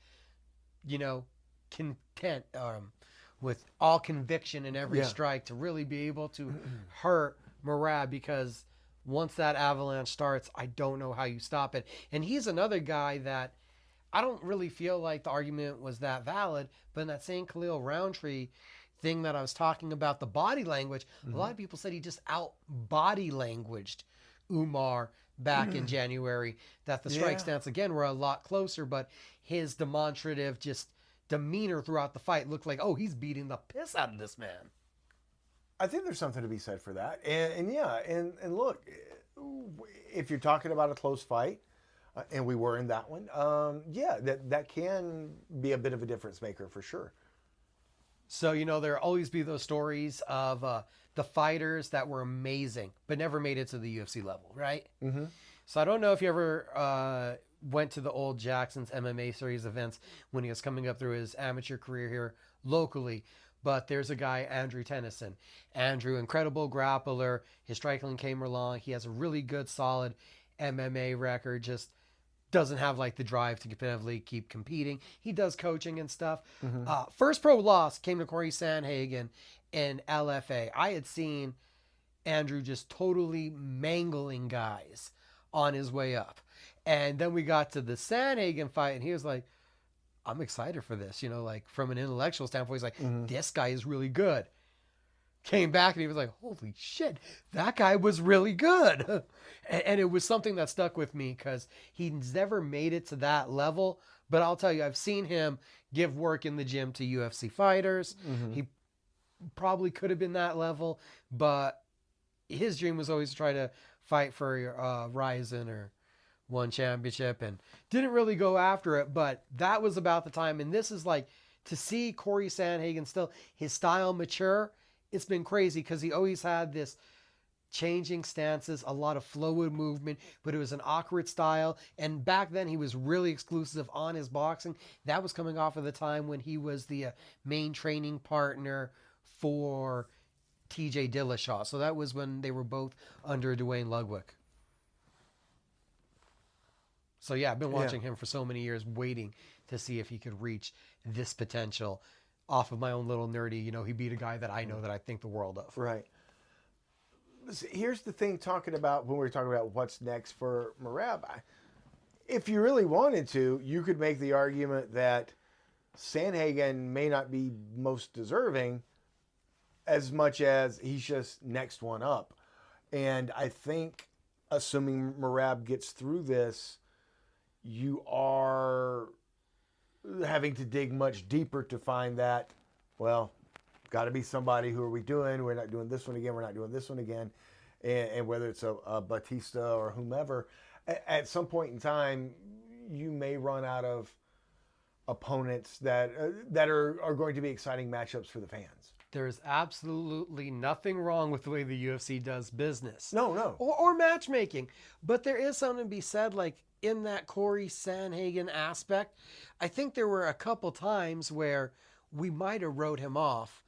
[SPEAKER 1] content, with all conviction in every strike to really be able to hurt Merab, because once that avalanche starts, I don't know how you stop it. And he's another guy that I don't really feel like the argument was that valid, but in that same Khalil Roundtree thing that I was talking about, the body language, a lot of people said he just out body languaged Umar back in January, that the strike stance again were a lot closer, but his demonstrative just demeanor throughout the fight looked like, oh, he's beating the piss out of this man.
[SPEAKER 2] I think there's something to be said for that. And look, if you're talking about a close fight, and we were in that one, that can be a bit of a difference maker for sure.
[SPEAKER 1] So, there'll always be those stories of the fighters that were amazing, but never made it to the UFC level, right? Mm-hmm. So I don't know if you ever went to the old Jackson's MMA series events when he was coming up through his amateur career here locally. But there's a guy, Andrew Tennyson. Andrew, incredible grappler. His striking came along. He has a really good, solid MMA record. Just doesn't have like the drive to competitively keep competing. He does coaching and stuff. First pro loss came to Corey Sandhagen in LFA. I had seen Andrew just totally mangling guys on his way up. And then we got to the Sandhagen fight, and he was like, I'm excited for this. Like from an intellectual standpoint, he's like, this guy is really good. Came back and he was like, holy shit, that guy was really good. And it was something that stuck with me because he's never made it to that level. But I'll tell you, I've seen him give work in the gym to UFC fighters. He probably could have been that level, but his dream was always to try to fight for Ryzen or One Championship, and didn't really go after it. But that was about the time. And this is like, to see Corey Sandhagen still, his style mature, it's been crazy because he always had this changing stances, a lot of fluid movement, but it was an awkward style. And back then he was really exclusive on his boxing. That was coming off of the time when he was the main training partner for TJ Dillashaw. So that was when they were both under Dwayne Ludwig. So yeah, I've been watching him for so many years, waiting to see if he could reach this potential off of my own little nerdy, he beat a guy that I know that I think the world of.
[SPEAKER 2] Right. Here's the thing, talking about when we were talking about what's next for Merab. If you really wanted to, you could make the argument that Sandhagen may not be most deserving as much as he's just next one up. And I think, assuming Merab gets through this, you are having to dig much deeper to find that, well, got to be somebody. Who are we doing? We're not doing this one again. We're not doing this one again. And whether it's a Batista or whomever, at some point in time, you may run out of opponents that are going to be exciting matchups for the fans.
[SPEAKER 1] There's absolutely nothing wrong with the way the UFC does business.
[SPEAKER 2] No.
[SPEAKER 1] Or matchmaking. But there is something to be said, like, in that Corey Sandhagen aspect. I think there were a couple times where we might have wrote him off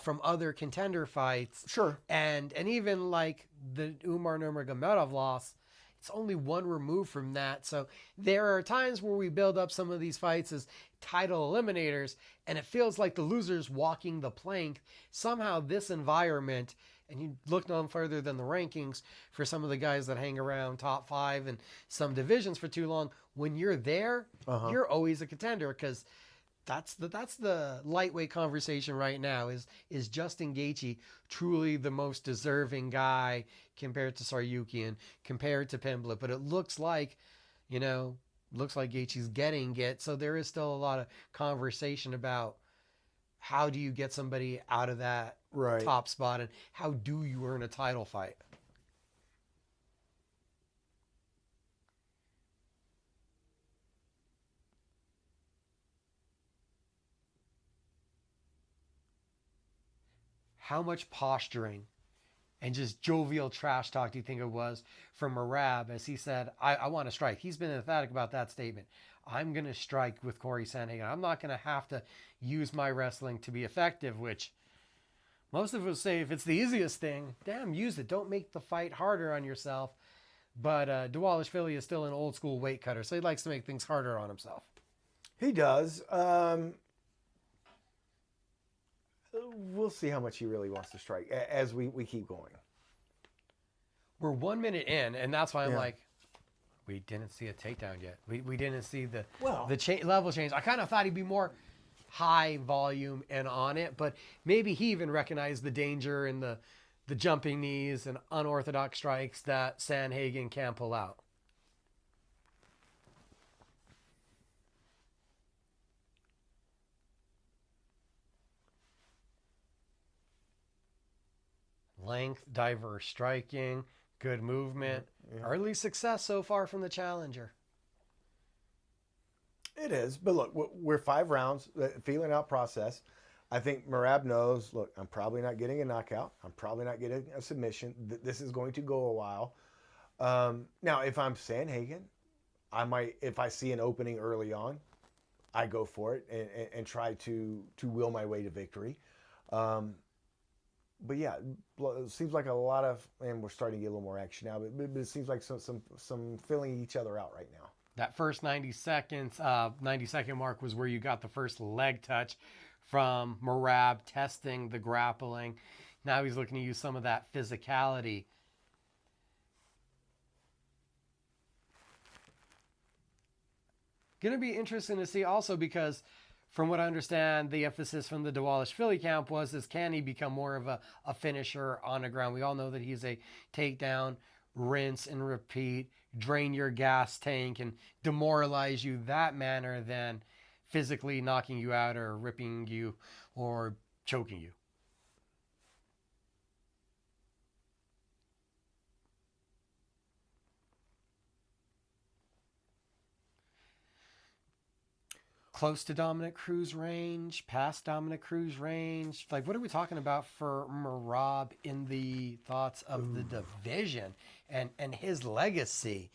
[SPEAKER 1] from other contender fights.
[SPEAKER 2] Sure.
[SPEAKER 1] And even like the Umar Nurmagomedov loss, it's only one remove from that. So there are times where we build up some of these fights as title eliminators, and it feels like the loser's walking the plank. Somehow this environment, and you look no further than the rankings for some of the guys that hang around top 5 and some divisions for too long, when you're there, you're always a contender, because that's the lightweight conversation right now. Is Justin Gaethje truly the most deserving guy compared to Saryukian, compared to Pimblett? But it looks like, Gaethje's getting it. So there is still a lot of conversation about how do you get somebody out of that top spot, and how do you earn a title fight? How much posturing and just jovial trash talk do you think it was from Merab as he said, I want to strike? He's been emphatic about that statement. I'm going to strike with Corey Sandhagen. I'm not going to have to use my wrestling to be effective, which most of us say if it's the easiest thing, damn, use it. Don't make the fight harder on yourself. But Dvalishvili is still an old school weight cutter, so he likes to make things harder on himself.
[SPEAKER 2] He does. We'll see how much he really wants to strike as we keep going.
[SPEAKER 1] We're 1 minute in, and that's why I'm like, we didn't see a takedown yet. We didn't see the level change. I kind of thought he'd be more high volume and on it, but maybe he even recognized the danger and the jumping knees and unorthodox strikes that Sandhagen can pull out. Length, diverse striking, good movement. Early success so far from the challenger.
[SPEAKER 2] It is, but look, we're 5 rounds, feeling out process. I think Merab knows, look, I'm probably not getting a knockout. I'm probably not getting a submission. This is going to go a while. Now, if I'm Sandhagen, I might, if I see an opening early on, I go for it and try to will my way to victory. But yeah, it seems like a lot of, and we're starting to get a little more action now, but it seems like some filling each other out right now.
[SPEAKER 1] That first 90 second mark was where you got the first leg touch from Merab, testing the grappling. Now he's looking to use some of that physicality. Going to be interesting to see also, because from what I understand, the emphasis from the Dvalishvili camp was, can he become more of a finisher on the ground? We all know that he's a takedown, rinse and repeat, drain your gas tank and demoralize you that manner than physically knocking you out or ripping you or choking you. Close to Dominic Cruz range, past Dominic Cruz range. Like, what are we talking about for Merab in the thoughts of the division and his legacy?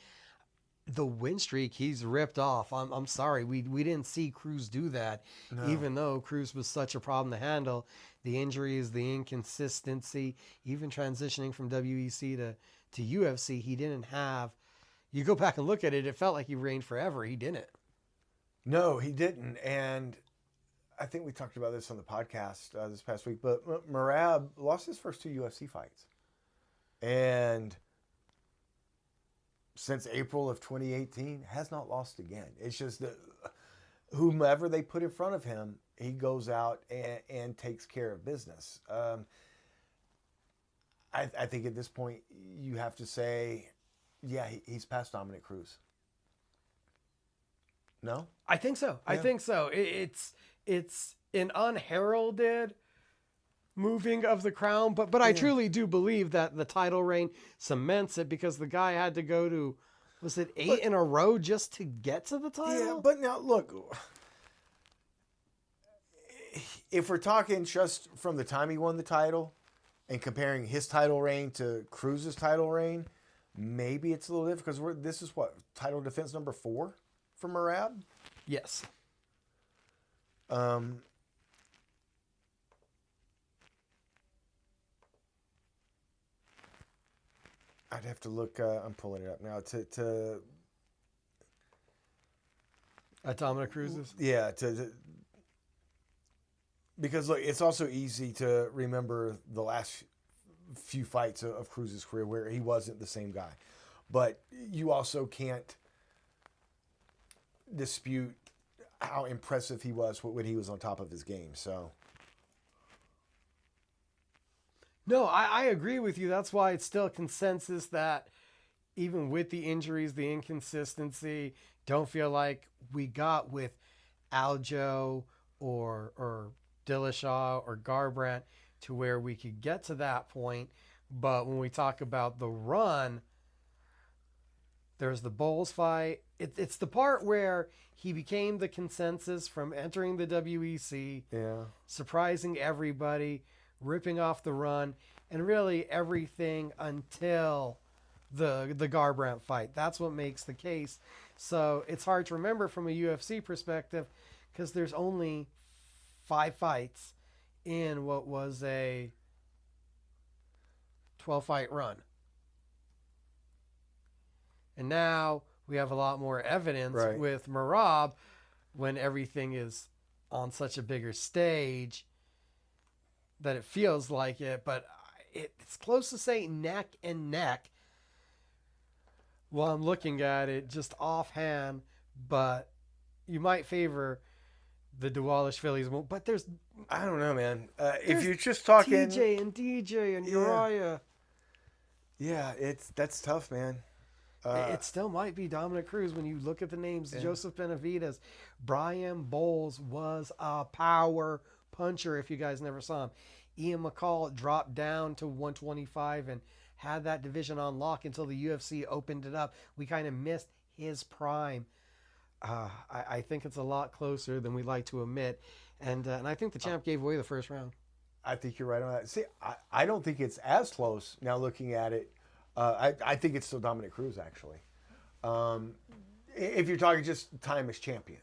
[SPEAKER 1] The win streak he's ripped off. I'm sorry, we didn't see Cruz do that, even though Cruz was such a problem to handle. the injuries, the inconsistency, even transitioning from WEC to UFC, he didn't have. You go back and look at it, it felt like he reigned forever. He didn't.
[SPEAKER 2] No, he didn't. And I think we talked about this on the podcast this past week, but Merab lost his first 2 UFC fights. And since April of 2018, has not lost again. It's just that whomever they put in front of him, he goes out and takes care of business. I think at this point, you have to say, yeah, he's past Dominick Cruz. No?
[SPEAKER 1] I think so. Yeah. I think so. It's an unheralded moving of the crown, but I truly do believe that the title reign cements it, because the guy had to go to, was it 8 in a row just to get to the title?
[SPEAKER 2] Yeah, but now look, if we're talking just from the time he won the title and comparing his title reign to Cruz's title reign, maybe it's a little different, because this is what, title defense number 4 for Merab?
[SPEAKER 1] Yes.
[SPEAKER 2] I'd have to look. I'm pulling it up now to
[SPEAKER 1] Dominick Cruz's.
[SPEAKER 2] Yeah, because look, it's also easy to remember the last few fights of Cruz's career where he wasn't the same guy, but you also can't dispute how impressive he was when he was on top of his game. So.
[SPEAKER 1] No, I agree with you. That's why it's still consensus that even with the injuries, the inconsistency, don't feel like we got with Aljo or Dillashaw or Garbrandt to where we could get to that point. But when we talk about the run, there's the Bowles fight. It's the part where he became the consensus from entering the WEC, surprising everybody, ripping off the run, and really everything until the Garbrandt fight. That's what makes the case. So it's hard to remember from a UFC perspective, because there's only 5 fights in what was a 12-fight run. And now we have a lot more evidence with Merab when everything is on such a bigger stage that it feels like it, but it's close to say neck and neck while I'm looking at it just offhand, but you might favor the Dvalishvili, but there's...
[SPEAKER 2] I don't know, man. If you're just talking...
[SPEAKER 1] TJ and DJ and Uriah.
[SPEAKER 2] Yeah, that's tough, man.
[SPEAKER 1] It still might be Dominick Cruz when you look at the names. Joseph Benavidez. Brian Bowles was a power puncher, if you guys never saw him. Ian McCall dropped down to 125 and had that division on lock until the UFC opened it up. We kind of missed his prime. I think it's a lot closer than we like to admit. And I think the champ gave away the first round.
[SPEAKER 2] I think you're right on that. See, I don't think it's as close now looking at it. I think it's still Dominick Cruz, actually. If you're talking just time as champion.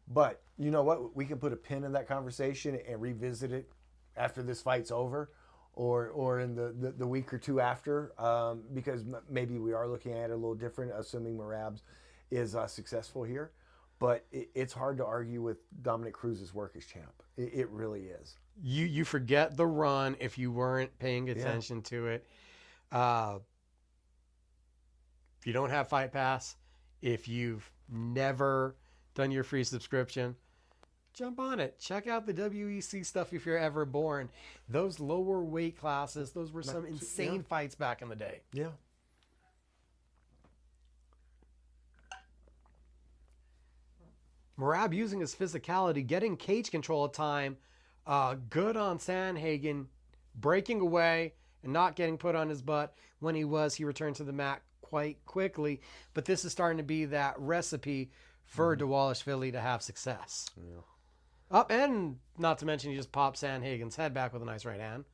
[SPEAKER 2] But you know what? We can put a pin in that conversation and revisit it after this fight's over, or in the week or two after, because maybe we are looking at it a little different, assuming Merab is successful here. But it's hard to argue with Dominick Cruz's work as champ. It really is.
[SPEAKER 1] You forget the run if you weren't paying attention to it. If you don't have Fight Pass, if you've never done your free subscription, jump on it. Check out the WEC stuff if you're ever born. Those lower weight classes, those were some insane fights back in the day.
[SPEAKER 2] Yeah.
[SPEAKER 1] Merab using his physicality, getting cage control at time, good on Sandhagen, breaking away and not getting put on his butt. When he returned to the mat quite quickly. But this is starting to be that recipe for Dvalishvili to have success.
[SPEAKER 2] Yeah.
[SPEAKER 1] Up, and not to mention he just popped Sandhagen's head back with a nice right hand.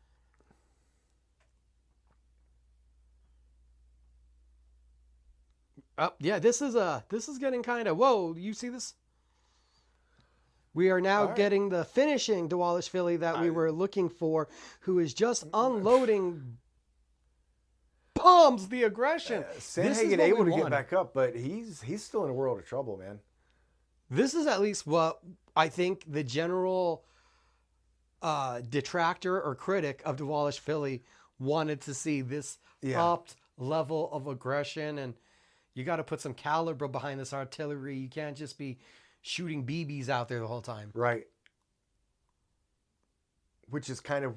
[SPEAKER 1] Yeah, this is getting kind of, whoa, you see this? We are now
[SPEAKER 2] All right.
[SPEAKER 1] getting the finishing DeWallish Philly that we were looking for, who is just unloading bombs the aggression.
[SPEAKER 2] Sanhagen able to get back up, but he's still in a world of trouble, man.
[SPEAKER 1] This is at least what I think the general detractor or critic of DeWallish Philly wanted to see, this upped level of aggression. And you got to put some caliber behind this artillery. You can't just be shooting BBs out there the whole time.
[SPEAKER 2] Right. Which is kind of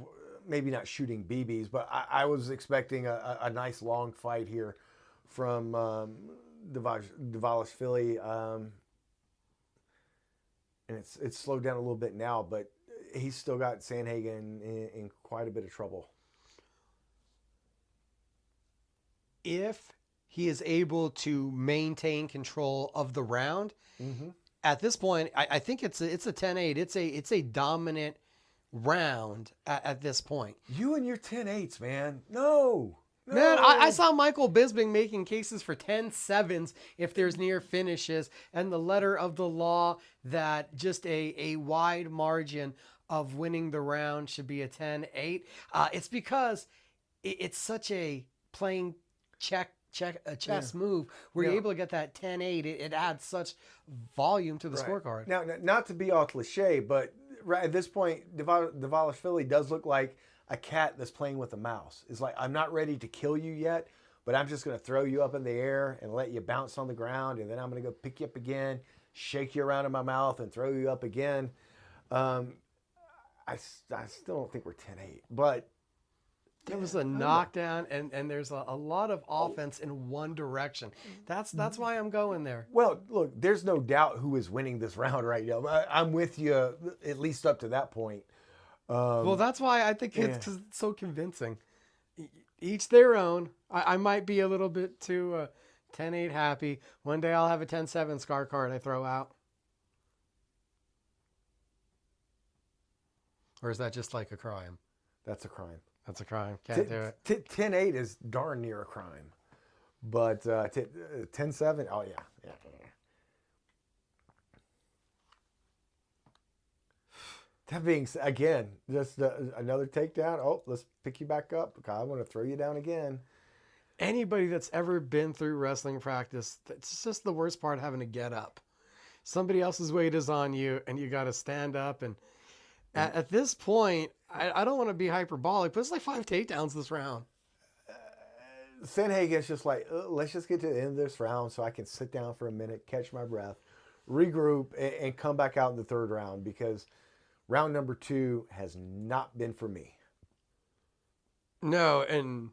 [SPEAKER 2] maybe not shooting BBs, but I was expecting a nice long fight here from DeWallish Philly. And it's slowed down a little bit now, but he's still got Sanhagen in quite a bit of trouble.
[SPEAKER 1] If he is able to maintain control of the round, at this point, I think it's a 10-8. It's a dominant round at this point.
[SPEAKER 2] You and your 10-8s, man. No.
[SPEAKER 1] Man, I saw Michael Bisping making cases for 10-7s if there's near finishes, and the letter of the law that just a wide margin of winning the round should be a 10-8. It's because it's such a playing chess move where you're able to get that 10-8. It adds such volume to the scorecard.
[SPEAKER 2] Now, not to be all cliche, but right at this point, DeWallish Philly does look like a cat that's playing with a mouse. It's like, I'm not ready to kill you yet, but I'm just going to throw you up in the air and let you bounce on the ground, and then I'm going to go pick you up again, shake you around in my mouth, and throw you up again. I still don't think we're 10-8, but
[SPEAKER 1] there was a knockdown, and there's a lot of offense in one direction. That's why I'm going there.
[SPEAKER 2] Well, look, there's no doubt who is winning this round right now. I'm with you at least up to that point.
[SPEAKER 1] Well, that's why I think it's so convincing. Each their own. I might be a little bit too 10-8 happy. One day I'll have a 10-7 scar card I throw out. Or is that just like a crime?
[SPEAKER 2] That's a crime.
[SPEAKER 1] That's a crime. Can't do it.
[SPEAKER 2] 10-8 is darn near a crime. But 10-7, oh yeah. That being said, again, just another takedown. Oh, let's pick you back up. I want to throw you down again.
[SPEAKER 1] Anybody that's ever been through wrestling practice, it's just the worst part, having to get up. Somebody else's weight is on you, and you got to stand up. And at this point, I don't want to be hyperbolic, but it's like 5 takedowns this round.
[SPEAKER 2] Sanhagen's just like, let's just get to the end of this round so I can sit down for a minute, catch my breath, regroup, and come back out in the third round, because round number 2 has not been for me.
[SPEAKER 1] No, and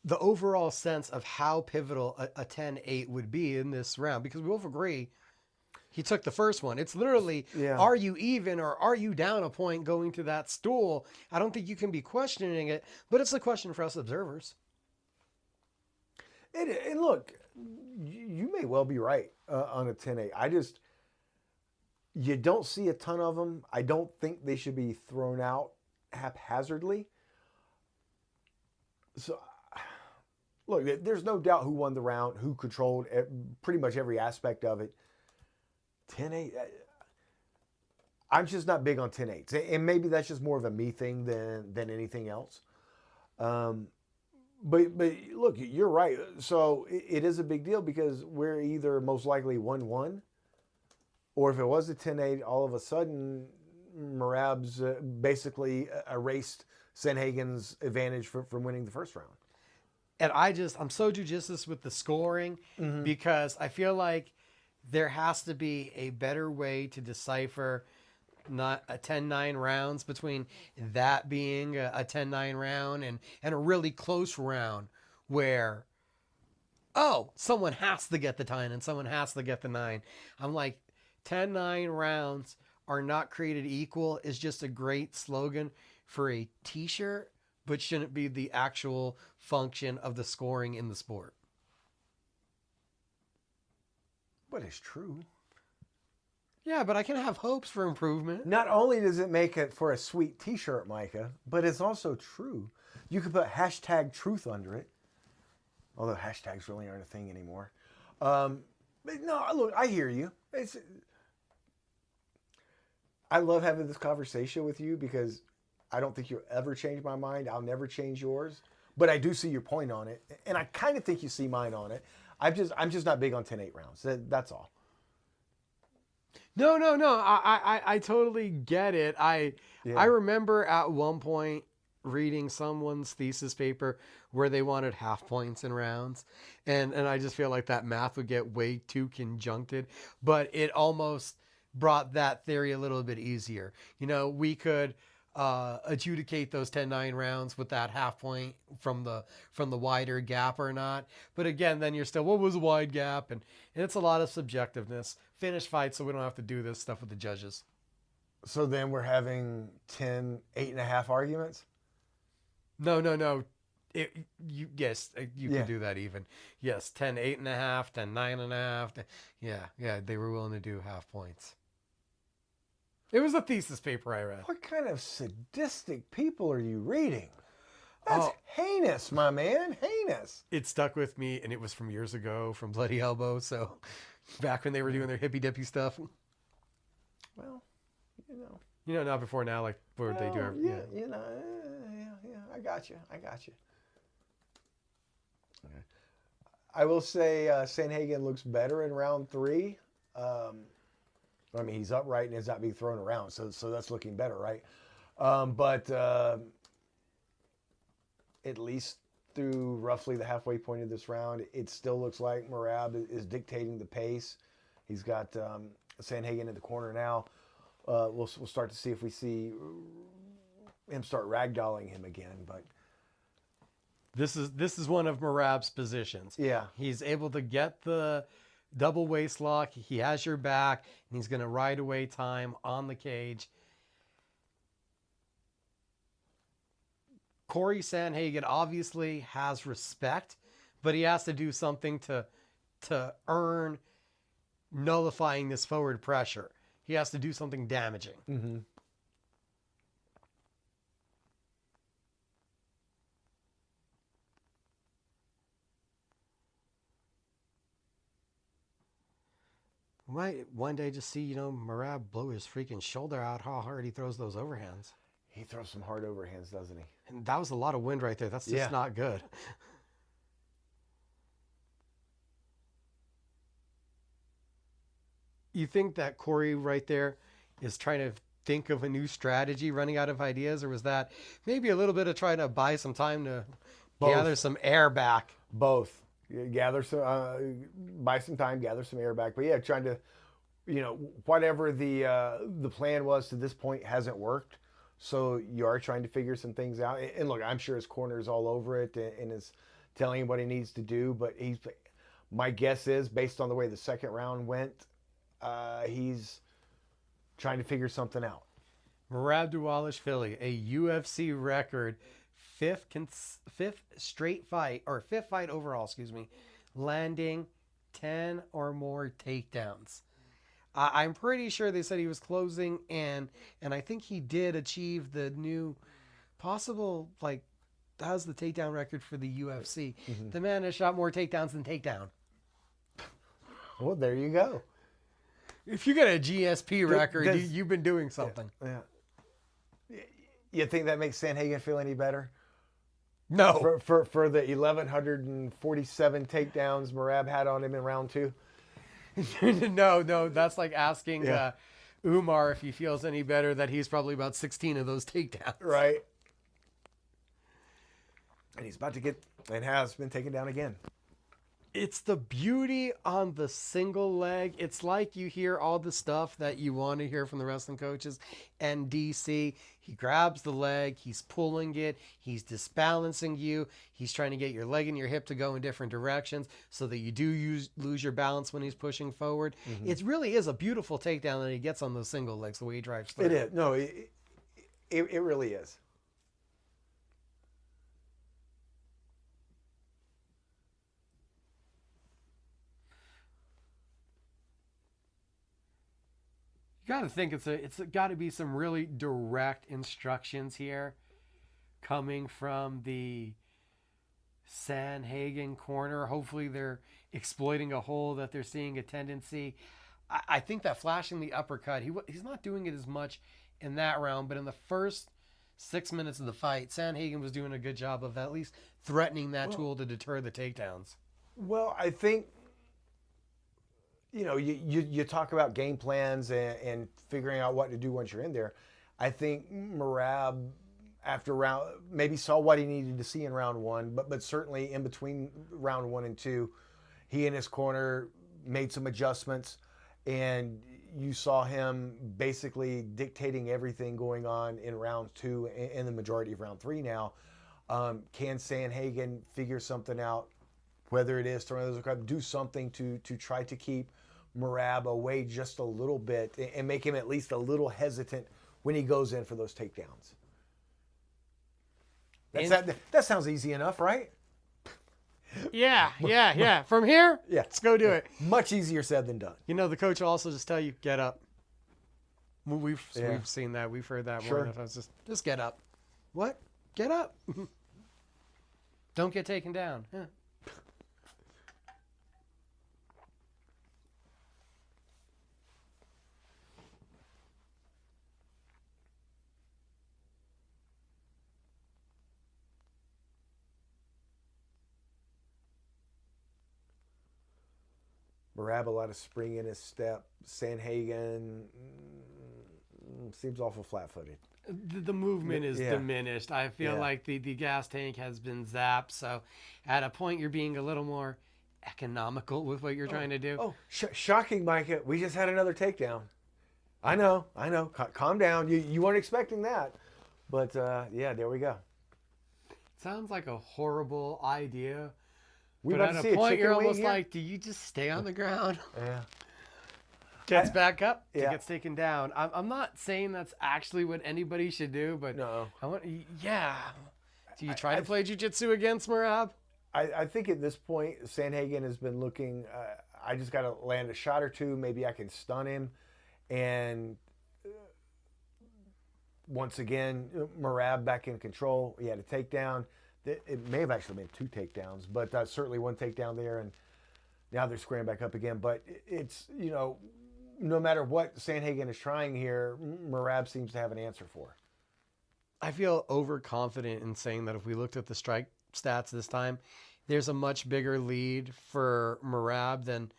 [SPEAKER 1] the overall sense of how pivotal a 10-8 would be in this round, because we both agree he took the first one. It's literally, are you even or are you down a point going to that stool? I don't think you can be questioning it, but it's a question for us observers.
[SPEAKER 2] And look, you may well be right on a 10-8. You don't see a ton of them. I don't think they should be thrown out haphazardly. So, look, there's no doubt who won the round, who controlled pretty much every aspect of it. 10-8, I'm just not big on 10-8s. And maybe that's just more of a me thing than anything else. But look, you're right. So it is a big deal, because we're either most likely 1-1, or if it was a 10-8, all of a sudden Merab's basically erased Sanhagen's advantage from winning the first round.
[SPEAKER 1] And I'm so judicious with the scoring, because I feel like there has to be a better way to decipher not a 10-9 rounds, between that being a 10-9 round and a really close round where, someone has to get the 10 and someone has to get the 9. I'm like, 10-9 rounds are not created equal is just a great slogan for a t-shirt, but shouldn't be the actual function of the scoring in the sport.
[SPEAKER 2] But it's true.
[SPEAKER 1] Yeah, but I can have hopes for improvement.
[SPEAKER 2] Not only does it make it for a sweet t-shirt, Micah, but it's also true. You could put #truth under it. Although hashtags really aren't a thing anymore. But no, look, I hear you. I love having this conversation with you because I don't think you'll ever change my mind. I'll never change yours. But I do see your point on it. And I kind of think you see mine on it. I'm just not big on 10-8 rounds. That's all.
[SPEAKER 1] No. I totally get it. I remember at one point reading someone's thesis paper where they wanted half points in rounds, and I just feel like that math would get way too conjuncted, but it almost brought that theory a little bit easier. We could adjudicate those 10-9 rounds with that half point from the wider gap or not. But again, then you're still, what was a wide gap? And it's a lot of subjectiveness. Finish fight, so we don't have to do this stuff with the judges.
[SPEAKER 2] So then we're having 10 8.5 arguments?
[SPEAKER 1] No. You can do that even. Yes, 10 8.5, 10 9.5. Yeah, they were willing to do half points. It was a thesis paper I read.
[SPEAKER 2] What kind of sadistic people are you reading? That's heinous, my man. Heinous.
[SPEAKER 1] It stuck with me, and it was from years ago, from Bloody Elbow. So back when they were doing their hippy dippy stuff.
[SPEAKER 2] Well,
[SPEAKER 1] not before now, like where they do.
[SPEAKER 2] Yeah, I got you. Okay. I will say Sandhagen looks better in round 3. I mean, he's upright and is not being thrown around, so that's looking better, right? But at least through roughly the halfway point of this round, it still looks like Merab is dictating the pace. He's got Sandhagen in the corner now. We'll start to see if we see him start ragdolling him again, but
[SPEAKER 1] this is one of Merab's positions.
[SPEAKER 2] Yeah,
[SPEAKER 1] he's able to get the double waist lock. He has your back, and he's going to ride away time on the cage. Corey Sandhagen obviously has respect, but he has to do something to earn nullifying this forward pressure. He has to do something damaging.
[SPEAKER 2] Mm-hmm.
[SPEAKER 1] Might one day just see, Merab blow his freaking shoulder out, how hard he throws those overhands.
[SPEAKER 2] He throws some hard overhands, doesn't he?
[SPEAKER 1] And that was a lot of wind right there. That's just not good. You think that Corey right there is trying to think of a new strategy, running out of ideas, or was that maybe a little bit of trying to buy some time to gather some air back?
[SPEAKER 2] Both. Gather some, buy some time, gather some air back. But yeah, trying to, whatever the plan was to this point hasn't worked. So you are trying to figure some things out. And look, I'm sure his corner is all over it and is telling him what he needs to do. But my guess is, based on the way the second round went, he's trying to figure something out.
[SPEAKER 1] Merab Dvalishvili, a UFC record, fifth fight overall, landing 10 or more takedowns. I'm pretty sure they said he was closing, and I think he did achieve the new possible, has the takedown record for the UFC. Mm-hmm. The man has shot more takedowns than takedown.
[SPEAKER 2] Well, there you go.
[SPEAKER 1] If you get a GSP record, you've been doing something.
[SPEAKER 2] Yeah. You think that makes Sandhagen feel any better?
[SPEAKER 1] No.
[SPEAKER 2] For the 1,147 takedowns Merab had on him in round 2?
[SPEAKER 1] No. That's like asking Umar if he feels any better that he's probably about 16 of those takedowns.
[SPEAKER 2] Right. And he's about to get, and has been taken down again.
[SPEAKER 1] It's the beauty on the single leg. It's like you hear all the stuff that you want to hear from the wrestling coaches. And DC, he grabs the leg, he's pulling it, he's disbalancing you, he's trying to get your leg and your hip to go in different directions so that you do lose your balance when he's pushing forward. Mm-hmm. It really is a beautiful takedown that he gets on those single legs, the way he drives through.
[SPEAKER 2] It is. No, it really is.
[SPEAKER 1] Got to think it's got to be some really direct instructions here coming from the Sandhagen corner. Hopefully they're exploiting a hole that they're seeing a tendency. I think that flashing the uppercut, he's not doing it as much in that round, but in the first 6 minutes of the fight, Sandhagen was doing a good job of at least threatening that tool to deter the takedowns.
[SPEAKER 2] Well, I think, you talk about game plans and figuring out what to do once you're in there. I think Merab, after round, maybe saw what he needed to see in round one, but certainly in between round 1 and 2, he and his corner made some adjustments, and you saw him basically dictating everything going on in round 2 and the majority of round 3 now. Can Sandhagen figure something out, whether it is do something to try to keep Merab away just a little bit and make him at least a little hesitant when he goes in for those takedowns? That sounds easy enough, right?
[SPEAKER 1] Yeah. From here, let's go do it.
[SPEAKER 2] Much easier said than done.
[SPEAKER 1] The coach will also just tell you, get up. We've seen that. We've heard that more than enough. Just get up. What? Get up. Don't get taken down. Yeah.
[SPEAKER 2] Merab, a lot of spring in his step. Sandhagen seems awful flat-footed.
[SPEAKER 1] The movement is diminished. I feel like the gas tank has been zapped. So at a point, you're being a little more economical with what you're trying to do.
[SPEAKER 2] Oh, shocking, Micah. We just had another takedown. I know. Calm down. You weren't expecting that. But, there we go.
[SPEAKER 1] Sounds like a horrible idea.
[SPEAKER 2] But
[SPEAKER 1] at a point, you're almost like, do you just stay on the ground?
[SPEAKER 2] Yeah.
[SPEAKER 1] Gets back up, gets taken down. I'm not saying that's actually what anybody should do, but
[SPEAKER 2] no.
[SPEAKER 1] Do you try to play jiu-jitsu against Merab?
[SPEAKER 2] I think at this point, Sandhagen has been looking, I just got to land a shot or two. Maybe I can stun him. And once again, Merab back in control. He had a takedown. It may have actually been 2 takedowns, but certainly 1 takedown there, and now they're squaring back up again. But it's, no matter what Sandhagen is trying here, Merab seems to have an answer for.
[SPEAKER 1] I feel overconfident in saying that if we looked at the strike stats this time, there's a much bigger lead for Merab than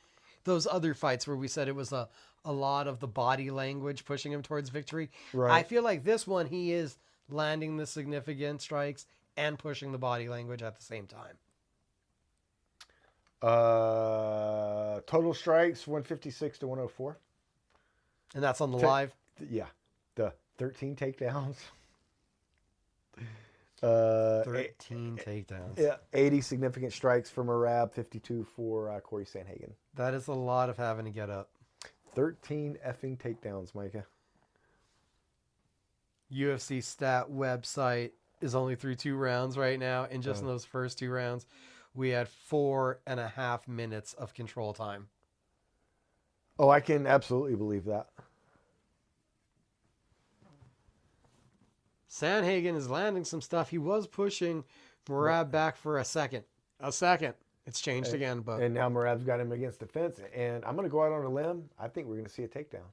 [SPEAKER 1] those other fights where we said it was a lot of the body language pushing him towards victory.
[SPEAKER 2] Right.
[SPEAKER 1] I feel like this one, he is landing the significant strikes and pushing the body language at the same time.
[SPEAKER 2] Total strikes 156 to 104.
[SPEAKER 1] And that's on the live?
[SPEAKER 2] Yeah. The 13 takedowns.
[SPEAKER 1] 13 takedowns.
[SPEAKER 2] Yeah, 80 significant strikes for Merab, 52 for Corey Sandhagen.
[SPEAKER 1] That is a lot of having to get up.
[SPEAKER 2] 13 effing takedowns, Micah.
[SPEAKER 1] UFC stat website is only through 2 rounds right now, and just in those first 2 rounds, we had 4.5 minutes of control time.
[SPEAKER 2] Oh, I can absolutely believe that.
[SPEAKER 1] Sandhagen is landing some stuff. He was pushing Merab back for a second. It's changed again, but
[SPEAKER 2] and now Merab's got him against the fence. And I'm going to go out on a limb. I think we're going to see a takedown.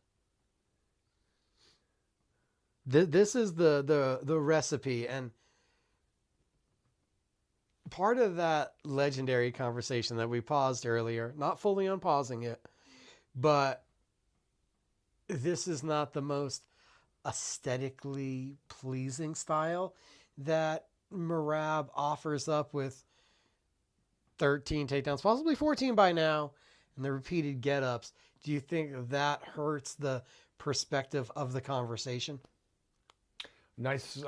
[SPEAKER 1] This is the recipe, and part of that legendary conversation that we paused earlier, not fully unpausing it, but this is not the most aesthetically pleasing style that Merab offers up with 13 takedowns, possibly 14 by now, and the repeated get-ups. Do you think that hurts the perspective of the conversation?
[SPEAKER 2] Nice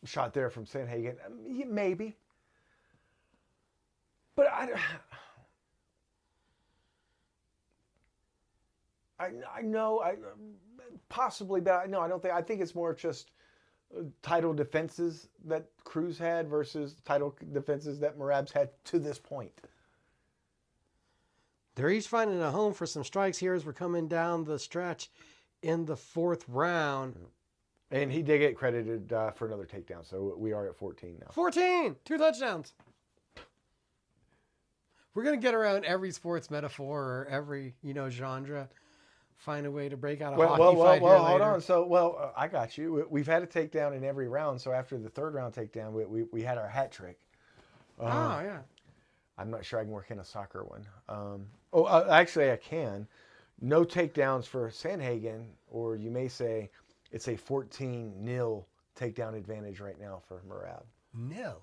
[SPEAKER 2] shot there from Sandhagen. Maybe. But I know, possibly, but no, I don't think. I think it's more just title defenses that Cruz had versus title defenses that Merab's had to this point.
[SPEAKER 1] They're each finding a home for some strikes here as we're coming down the stretch in the 4th round.
[SPEAKER 2] And he did get credited for another takedown, so we are at 14 now.
[SPEAKER 1] 14! 2 touchdowns. We're going to get around every sports metaphor or every, genre. find a way to break out a
[SPEAKER 2] Well,
[SPEAKER 1] hockey
[SPEAKER 2] well, well,
[SPEAKER 1] fight
[SPEAKER 2] well,
[SPEAKER 1] here
[SPEAKER 2] hold
[SPEAKER 1] later.
[SPEAKER 2] on. So, I got you. We've had a takedown in every round. So after the third round takedown, we had our hat trick.
[SPEAKER 1] Oh, yeah.
[SPEAKER 2] I'm not sure I can work in a soccer one. Actually, I can. No takedowns for Sandhagen, or you may say it's a 14-0 takedown advantage right now for Merab.
[SPEAKER 1] Nil.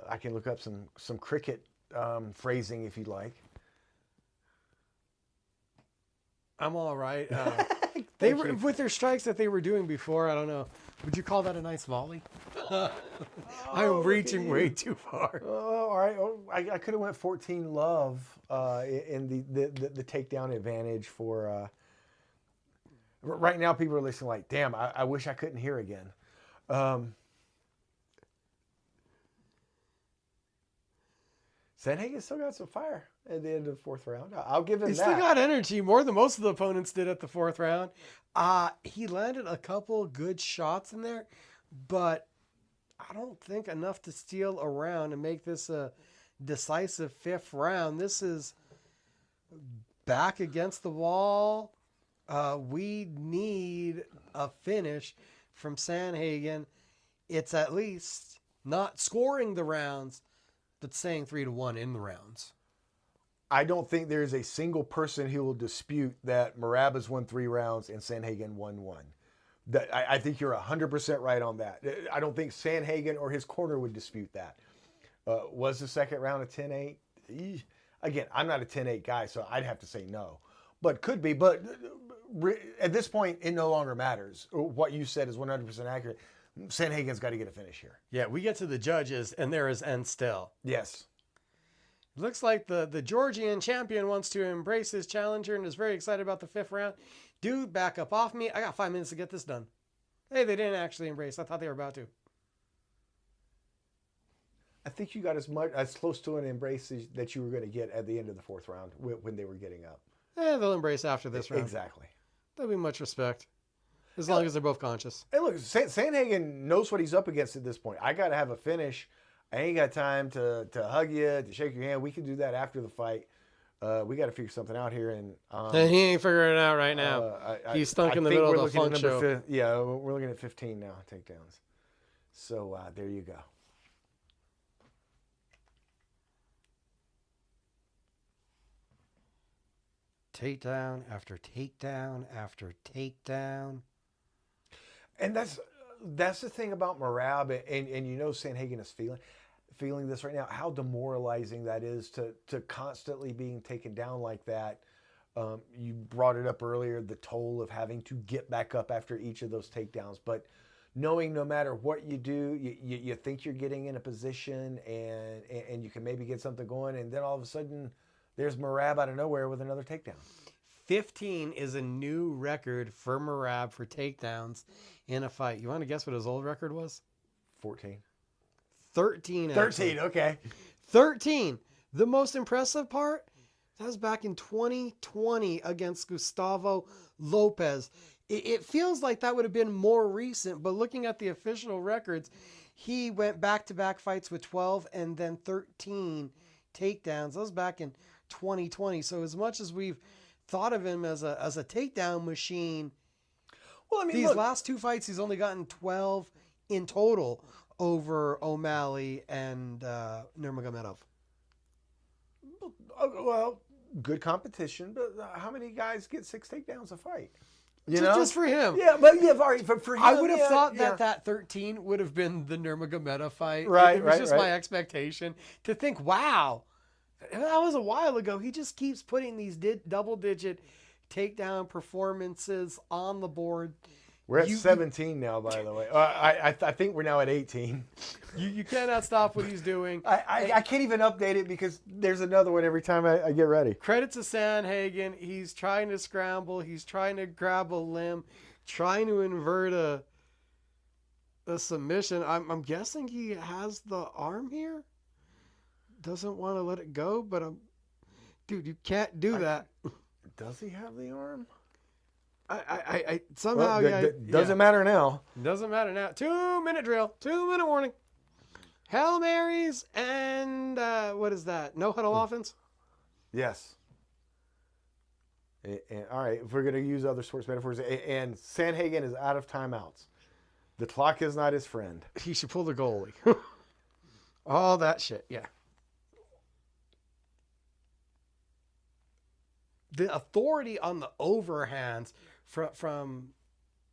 [SPEAKER 2] I can look up some cricket phrasing if you'd like.
[SPEAKER 1] I'm all right. They were with their strikes that they were doing before. I don't know. Would you call that a nice volley? I'm reaching way too far.
[SPEAKER 2] Oh, all right. Oh, I could have went 14 love in the takedown advantage for. Right now, people are listening like, damn, I wish I couldn't hear again. Sandhagen still got some fire at the end of the fourth round. I'll give him
[SPEAKER 1] He
[SPEAKER 2] that.
[SPEAKER 1] still got energy, more than most of the opponents did at the fourth round. He landed a couple good shots in there, but I don't think enough to steal a round and make this a decisive fifth round. This is back against the wall. We need a finish from Sandhagen. It's at least not scoring the rounds, but staying 3-1 in the rounds.
[SPEAKER 2] I don't think there's a single person who will dispute that Merab has won 3 rounds and Sandhagen won 1. I think you're 100% right on that. I don't think Sandhagen or his corner would dispute that. Was the second round a 10-8? Again, I'm not a 10-8 guy, so I'd have to say no. But could be. But at this point, it no longer matters. What you said is 100% accurate. Sandhagen's got to get a finish here.
[SPEAKER 1] Yeah, we get to the judges, and there is end still.
[SPEAKER 2] Yes.
[SPEAKER 1] Looks like the Georgian champion wants to embrace his challenger and is very excited about the fifth round. Dude, back up off me. I got 5 minutes to get this done. Hey, they didn't actually embrace. I thought they were about to.
[SPEAKER 2] I think you got as close to an embrace that you were going to get at the end of the fourth round when they were getting up.
[SPEAKER 1] They'll embrace after this round.
[SPEAKER 2] Exactly.
[SPEAKER 1] There'll be much respect. As long as they're both conscious.
[SPEAKER 2] Hey, look, Sandhagen knows what he's up against at this point. I got to have a finish. I ain't got time to hug you, to shake your hand. We can do that after the fight. We got to figure something out here. And
[SPEAKER 1] he ain't figuring it out right now. He's stunk in the middle of the funk show.
[SPEAKER 2] Yeah, we're looking at 15 now, takedowns. So there you go.
[SPEAKER 1] Takedown after takedown after takedown.
[SPEAKER 2] And that's the thing about Merab, and you know Sandhagen is feeling this right now, how demoralizing that is to constantly being taken down like that. You brought it up earlier, the toll of having to get back up after each of those takedowns. But knowing no matter what you do, you think you're getting in a position and you can maybe get something going, and then all of a sudden there's Merab out of nowhere with another takedown.
[SPEAKER 1] 15 is a new record for Merab for takedowns in a fight. You want to guess what his old record was?
[SPEAKER 2] 14.
[SPEAKER 1] 13.
[SPEAKER 2] 13, okay.
[SPEAKER 1] 13. The most impressive part, that was back in 2020 against Gustavo Lopez. It feels like that would have been more recent, but looking at the official records, he went back-to-back fights with 12 and then 13 takedowns. That was back in 2020. So as much as we've thought of him as a takedown machine,
[SPEAKER 2] well, I mean,
[SPEAKER 1] these last 2 fights, he's only gotten 12 in total over O'Malley and Nurmagomedov.
[SPEAKER 2] Well, good competition, but how many guys get 6 takedowns a fight?
[SPEAKER 1] Just for him.
[SPEAKER 2] Yeah, but yeah, sorry, for him.
[SPEAKER 1] I would have thought that 13 would have been the Nurmagomedov fight.
[SPEAKER 2] Right,
[SPEAKER 1] it was just my expectation to think, wow, that was a while ago. He just keeps putting these double-digit takedown performances on the board.
[SPEAKER 2] We're at 17 now, by the way. I think we're now at 18.
[SPEAKER 1] You cannot stop what he's doing.
[SPEAKER 2] I can't even update it because there's another one every time I get ready.
[SPEAKER 1] Credit to Sandhagen. He's trying to scramble. He's trying to grab a limb, trying to invert a submission. I'm guessing he has the arm here. Doesn't want to let it go, but dude, you can't do that.
[SPEAKER 2] Does he have the arm?
[SPEAKER 1] I somehow
[SPEAKER 2] doesn't matter now.
[SPEAKER 1] Doesn't matter now. 2-minute drill. 2-minute warning. Hail Marys and what is that? No huddle offense.
[SPEAKER 2] Yes. And, all right, if we're going to use other sports metaphors, and Sandhagen is out of timeouts. The clock is not his friend.
[SPEAKER 1] He should pull the goalie. All that shit, yeah. The authority on the overhands from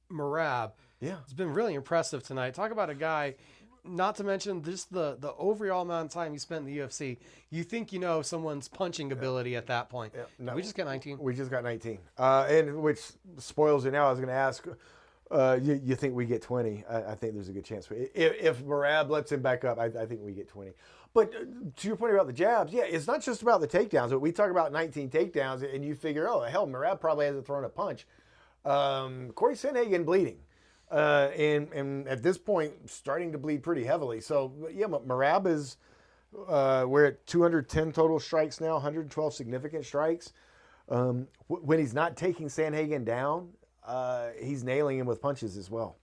[SPEAKER 1] Merab has been really impressive tonight. Talk about a guy, not to mention just the overall amount of time he spent in the UFC. You think you know someone's punching ability at that point.
[SPEAKER 2] No,
[SPEAKER 1] we just got 19.
[SPEAKER 2] We just got 19. And which spoils it now. I was going to ask, you think we get 20? I think there's a good chance. If Merab lets him back up, I think we get 20. But to your point about the jabs, yeah, it's not just about the takedowns. But we talk about 19 takedowns, and you figure, oh, hell, Merab probably hasn't thrown a punch. Corey Sandhagen bleeding. And at this point, starting to bleed pretty heavily. So, yeah, Merab is, we're at 210 total strikes now, 112 significant strikes. When he's not taking Sandhagen down, he's nailing him with punches as well.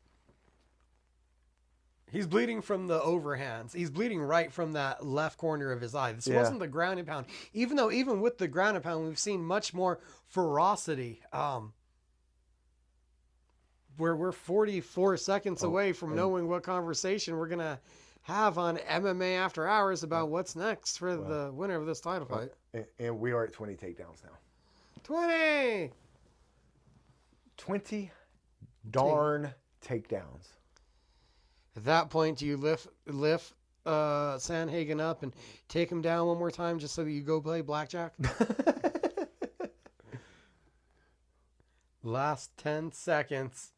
[SPEAKER 1] He's bleeding from the overhands. He's bleeding right from that left corner of his eye. This wasn't the ground and pound. Even with the ground and pound, we've seen much more ferocity. We're 44 seconds away from knowing what conversation we're going to have on MMA After Hours about what's next for the winner of this title fight.
[SPEAKER 2] And we are at 20 takedowns now.
[SPEAKER 1] 20!
[SPEAKER 2] 20 darn takedowns.
[SPEAKER 1] At that point, do you lift Sandhagen up and take him down one more time just so that you go play blackjack? Last 10 seconds.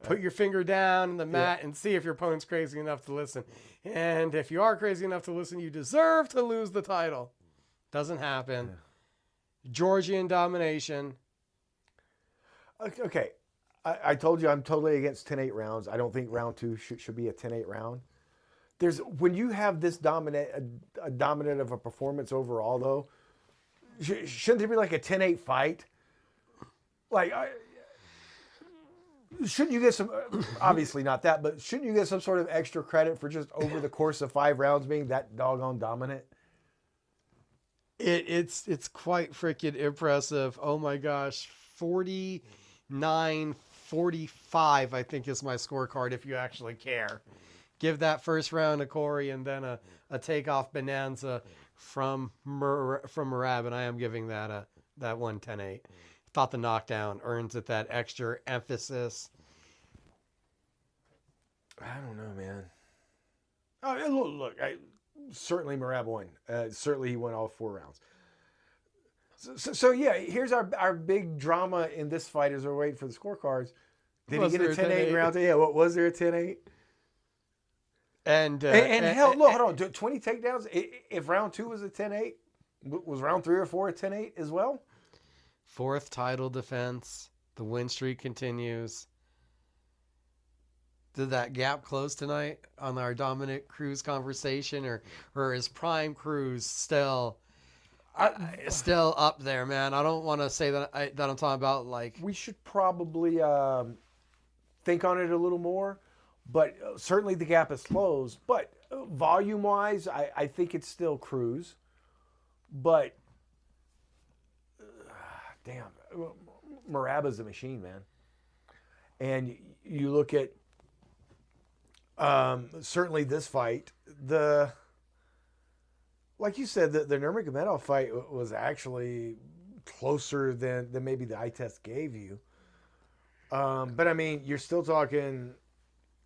[SPEAKER 1] Put your finger down in the mat and see if your opponent's crazy enough to listen. And if you are crazy enough to listen, you deserve to lose the title. Doesn't happen. Georgian domination.
[SPEAKER 2] Okay. I told you I'm totally against 10-8 rounds. I don't think round 2 should be a 10-8 round. When you have this dominant of a performance overall, though, shouldn't there be like a 10-8 fight? Like, shouldn't you get some, obviously not that, but shouldn't you get some sort of extra credit for just over the course of 5 rounds being that doggone dominant?
[SPEAKER 1] It's quite freaking impressive. Oh my gosh. 49-45, I think, is my scorecard if you actually care. Give that first round to Corey and then a takeoff bonanza from Merab, and I am giving that one 10-8. Thought the knockdown earns it that extra emphasis.
[SPEAKER 2] I don't know, man. Look, certainly Merab won. Certainly he won all 4 rounds. So yeah, here's our big drama in this fight as we're waiting for the scorecards. Did he get a 10-8 round? Yeah, what was there a 10-8?
[SPEAKER 1] And
[SPEAKER 2] hell, look, hold on. 20 takedowns? If round 2 was a 10-8, was round 3 or 4 a 10-8 as well?
[SPEAKER 1] 4th title defense. The win streak continues. Did that gap close tonight on our Dominic Cruz conversation, or is Prime Cruz still up there, man? I don't want to say that I'm talking about like.
[SPEAKER 2] We should probably think on it a little more, but certainly the gap is closed. But volume-wise, I think it's still Cruz. But damn, Merab is a machine, man. And you look at certainly this fight, like you said, the Nurmagomedov fight was actually closer than maybe the eye test gave you. But I mean, you're still talking.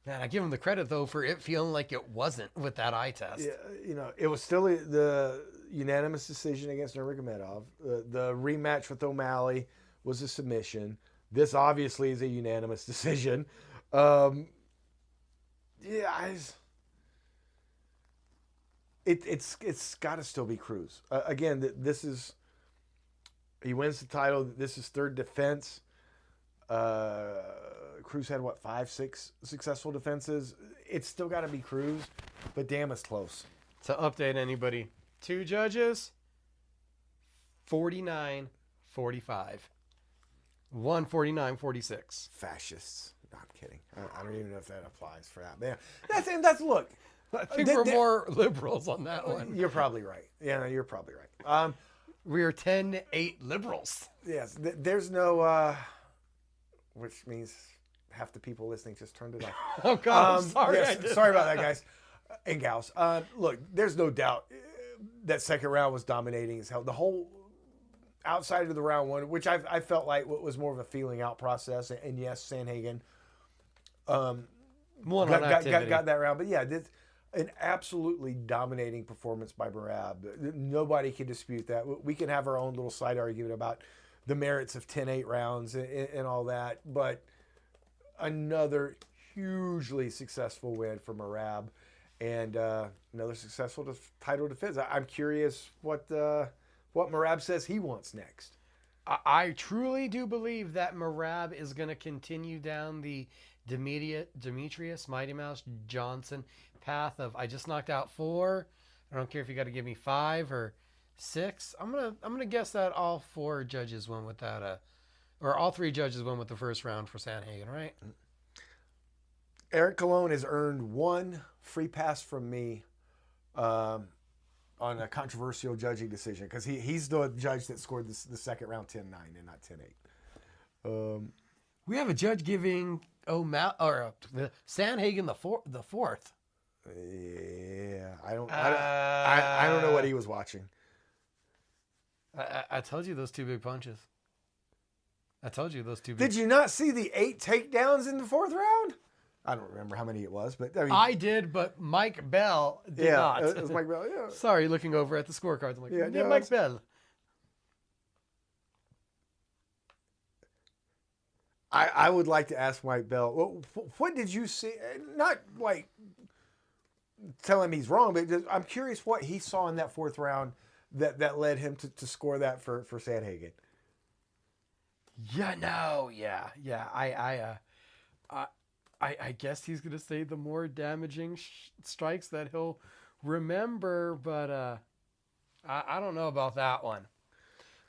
[SPEAKER 1] Man, I give him the credit though for it feeling like it wasn't with that eye test.
[SPEAKER 2] Yeah, it was still the unanimous decision against Nurmagomedov. The rematch with O'Malley was a submission. This obviously is a unanimous decision. It's got to still be Cruz. Again, he wins the title. This is 3rd defense. Cruz had 5, 6 successful defenses. It's still got to be Cruz, but damn, it's close.
[SPEAKER 1] To update anybody, 2 judges, 49-45, 149-46.
[SPEAKER 2] Fascists. No, I'm kidding. I don't even know if that applies for that. Man, that's look.
[SPEAKER 1] I think we're more liberals on that one.
[SPEAKER 2] You're probably right. Yeah, you're probably right.
[SPEAKER 1] We are 10-8 liberals.
[SPEAKER 2] Yes, there's no, which means half the people listening just turned it off.
[SPEAKER 1] Oh, God, I'm sorry.
[SPEAKER 2] Yes, sorry about that, guys and gals. Look, there's no doubt that second round was dominating as hell. The whole outside of the round one, which I felt like was more of a feeling out process. And yes, Sandhagen got that round. But yeah, an absolutely dominating performance by Merab. Nobody can dispute that. We can have our own little side argument about the merits of 10-8 rounds and all that. But another hugely successful win for Merab. And another successful title defense. I'm curious what Merab says he wants next.
[SPEAKER 1] I truly do believe that Merab is going to continue down the Demetrius Mighty Mouse Johnson path of I just knocked out 4. I don't care if you got to give me 5 or 6. I'm gonna guess that all 4 judges went with that, or all 3 judges went with the first round for Sandhagen, right?
[SPEAKER 2] Eric Colon has earned 1 free pass from me on a controversial judging decision because he's the judge that scored the second round 10-9 and not 10-8.
[SPEAKER 1] We have a judge giving Sandhagen the fourth.
[SPEAKER 2] Yeah, I don't know what he was watching.
[SPEAKER 1] I told you those 2 big punches.
[SPEAKER 2] Did you not see the 8 takedowns in the 4th round? I don't remember how many it was, but I mean,
[SPEAKER 1] I did, but Mike Bell did not.
[SPEAKER 2] It was Mike Bell. Yeah.
[SPEAKER 1] Sorry, looking over at the scorecards. I'm like,
[SPEAKER 2] yeah,
[SPEAKER 1] Mike Bell.
[SPEAKER 2] I would like to ask Mike Bell, what did you see? Not like tell him he's wrong, but I'm curious what he saw in that 4th round that led him to score that for Sandhagen.
[SPEAKER 1] I guess he's gonna say the more damaging strikes that he'll remember, but I don't know about that one.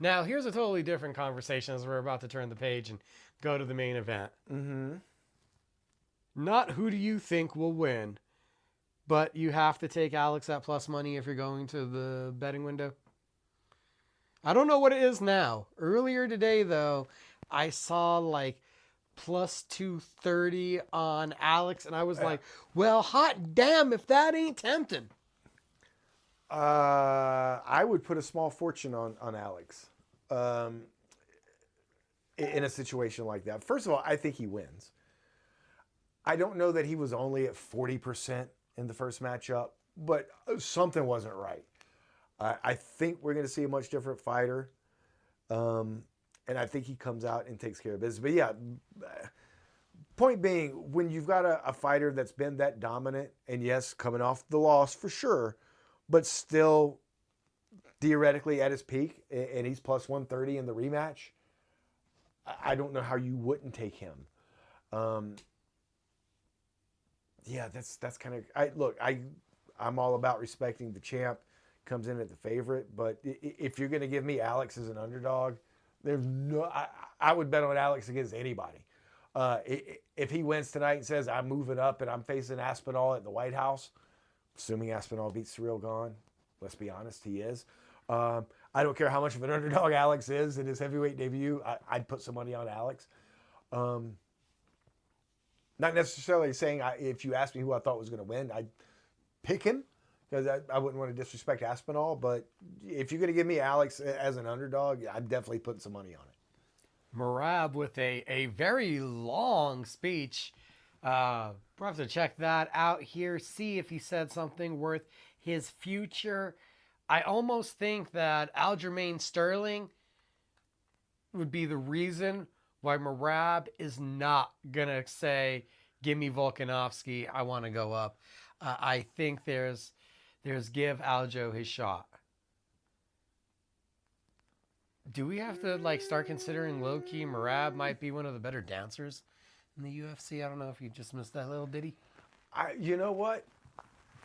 [SPEAKER 1] Now here's a totally different conversation as we're about to turn the page and go to the main event.
[SPEAKER 2] Mm-hmm.
[SPEAKER 1] Not who do you think will win, but you have to take Alex at plus money if you're going to the betting window. I don't know what it is now. Earlier today, though, I saw like plus 230 on Alex, and I was like, well, hot damn if that ain't tempting.
[SPEAKER 2] I would put a small fortune on Alex in a situation like that. First of all, I think he wins. I don't know that he was only at 40% in the first matchup, but something wasn't right. I think we're going to see a much different fighter. And I think he comes out and takes care of business. But yeah, point being, when you've got a fighter that's been that dominant, and yes, coming off the loss for sure, but still theoretically at his peak, and he's plus 130 in the rematch, I don't know how you wouldn't take him. Yeah, that's kind of... I'm all about respecting the champ. Comes in at the favorite, but if you're going to give me Alex as an underdog, there's no... I would bet on Alex against anybody. If he wins tonight and says, I'm moving up and I'm facing Aspinall at the White House, assuming Aspinall beats Ciryl Gane, let's be honest, he is. I don't care how much of an underdog Alex is in his heavyweight debut. I'd put some money on Alex. Not necessarily saying if you asked me who I thought was going to win, I'd pick him because I wouldn't want to disrespect Aspinall. But if you're going to give me Alex as an underdog, I'm definitely putting some money on it.
[SPEAKER 1] Merab with a very long speech. We'll have to check that out here, see if he said something worth his future. I almost think that Aljamain Sterling would be the reason why Merab is not going to say, give me Volkanovski, I want to go up. I think there's give Aljo his shot. Do we have to start considering low-key Merab might be one of the better dancers in the UFC? I don't know if you just missed that little ditty.
[SPEAKER 2] You know what?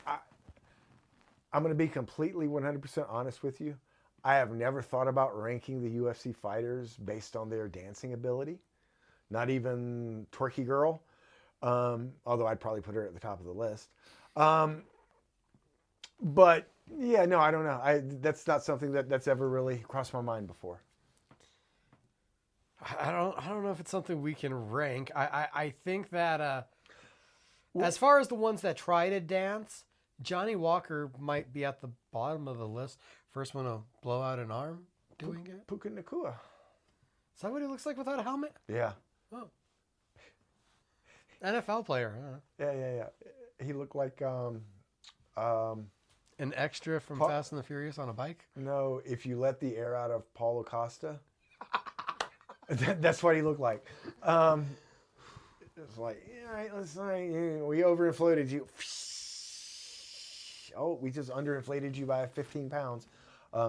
[SPEAKER 2] I'm going to be completely 100% honest with you. I have never thought about ranking the UFC fighters based on their dancing ability. Not even Twerky Girl, although I'd probably put her at the top of the list. But yeah, no, I don't know. That's not something that's ever really crossed my mind before.
[SPEAKER 1] I don't know if it's something we can rank. I think that as far as the ones that try to dance, Johnny Walker might be at the bottom of the list. First one to blow out an arm doing it.
[SPEAKER 2] Puka Nakua.
[SPEAKER 1] Is that what he looks like without a helmet?
[SPEAKER 2] Yeah.
[SPEAKER 1] Oh. NFL player. Huh?
[SPEAKER 2] Yeah. He looked like
[SPEAKER 1] an extra from Fast and the Furious on a bike?
[SPEAKER 2] No, if you let the air out of Paul Acosta. That's what he looked like. It's like, all right, we overinflated you. Oh, we just underinflated you by 15 pounds.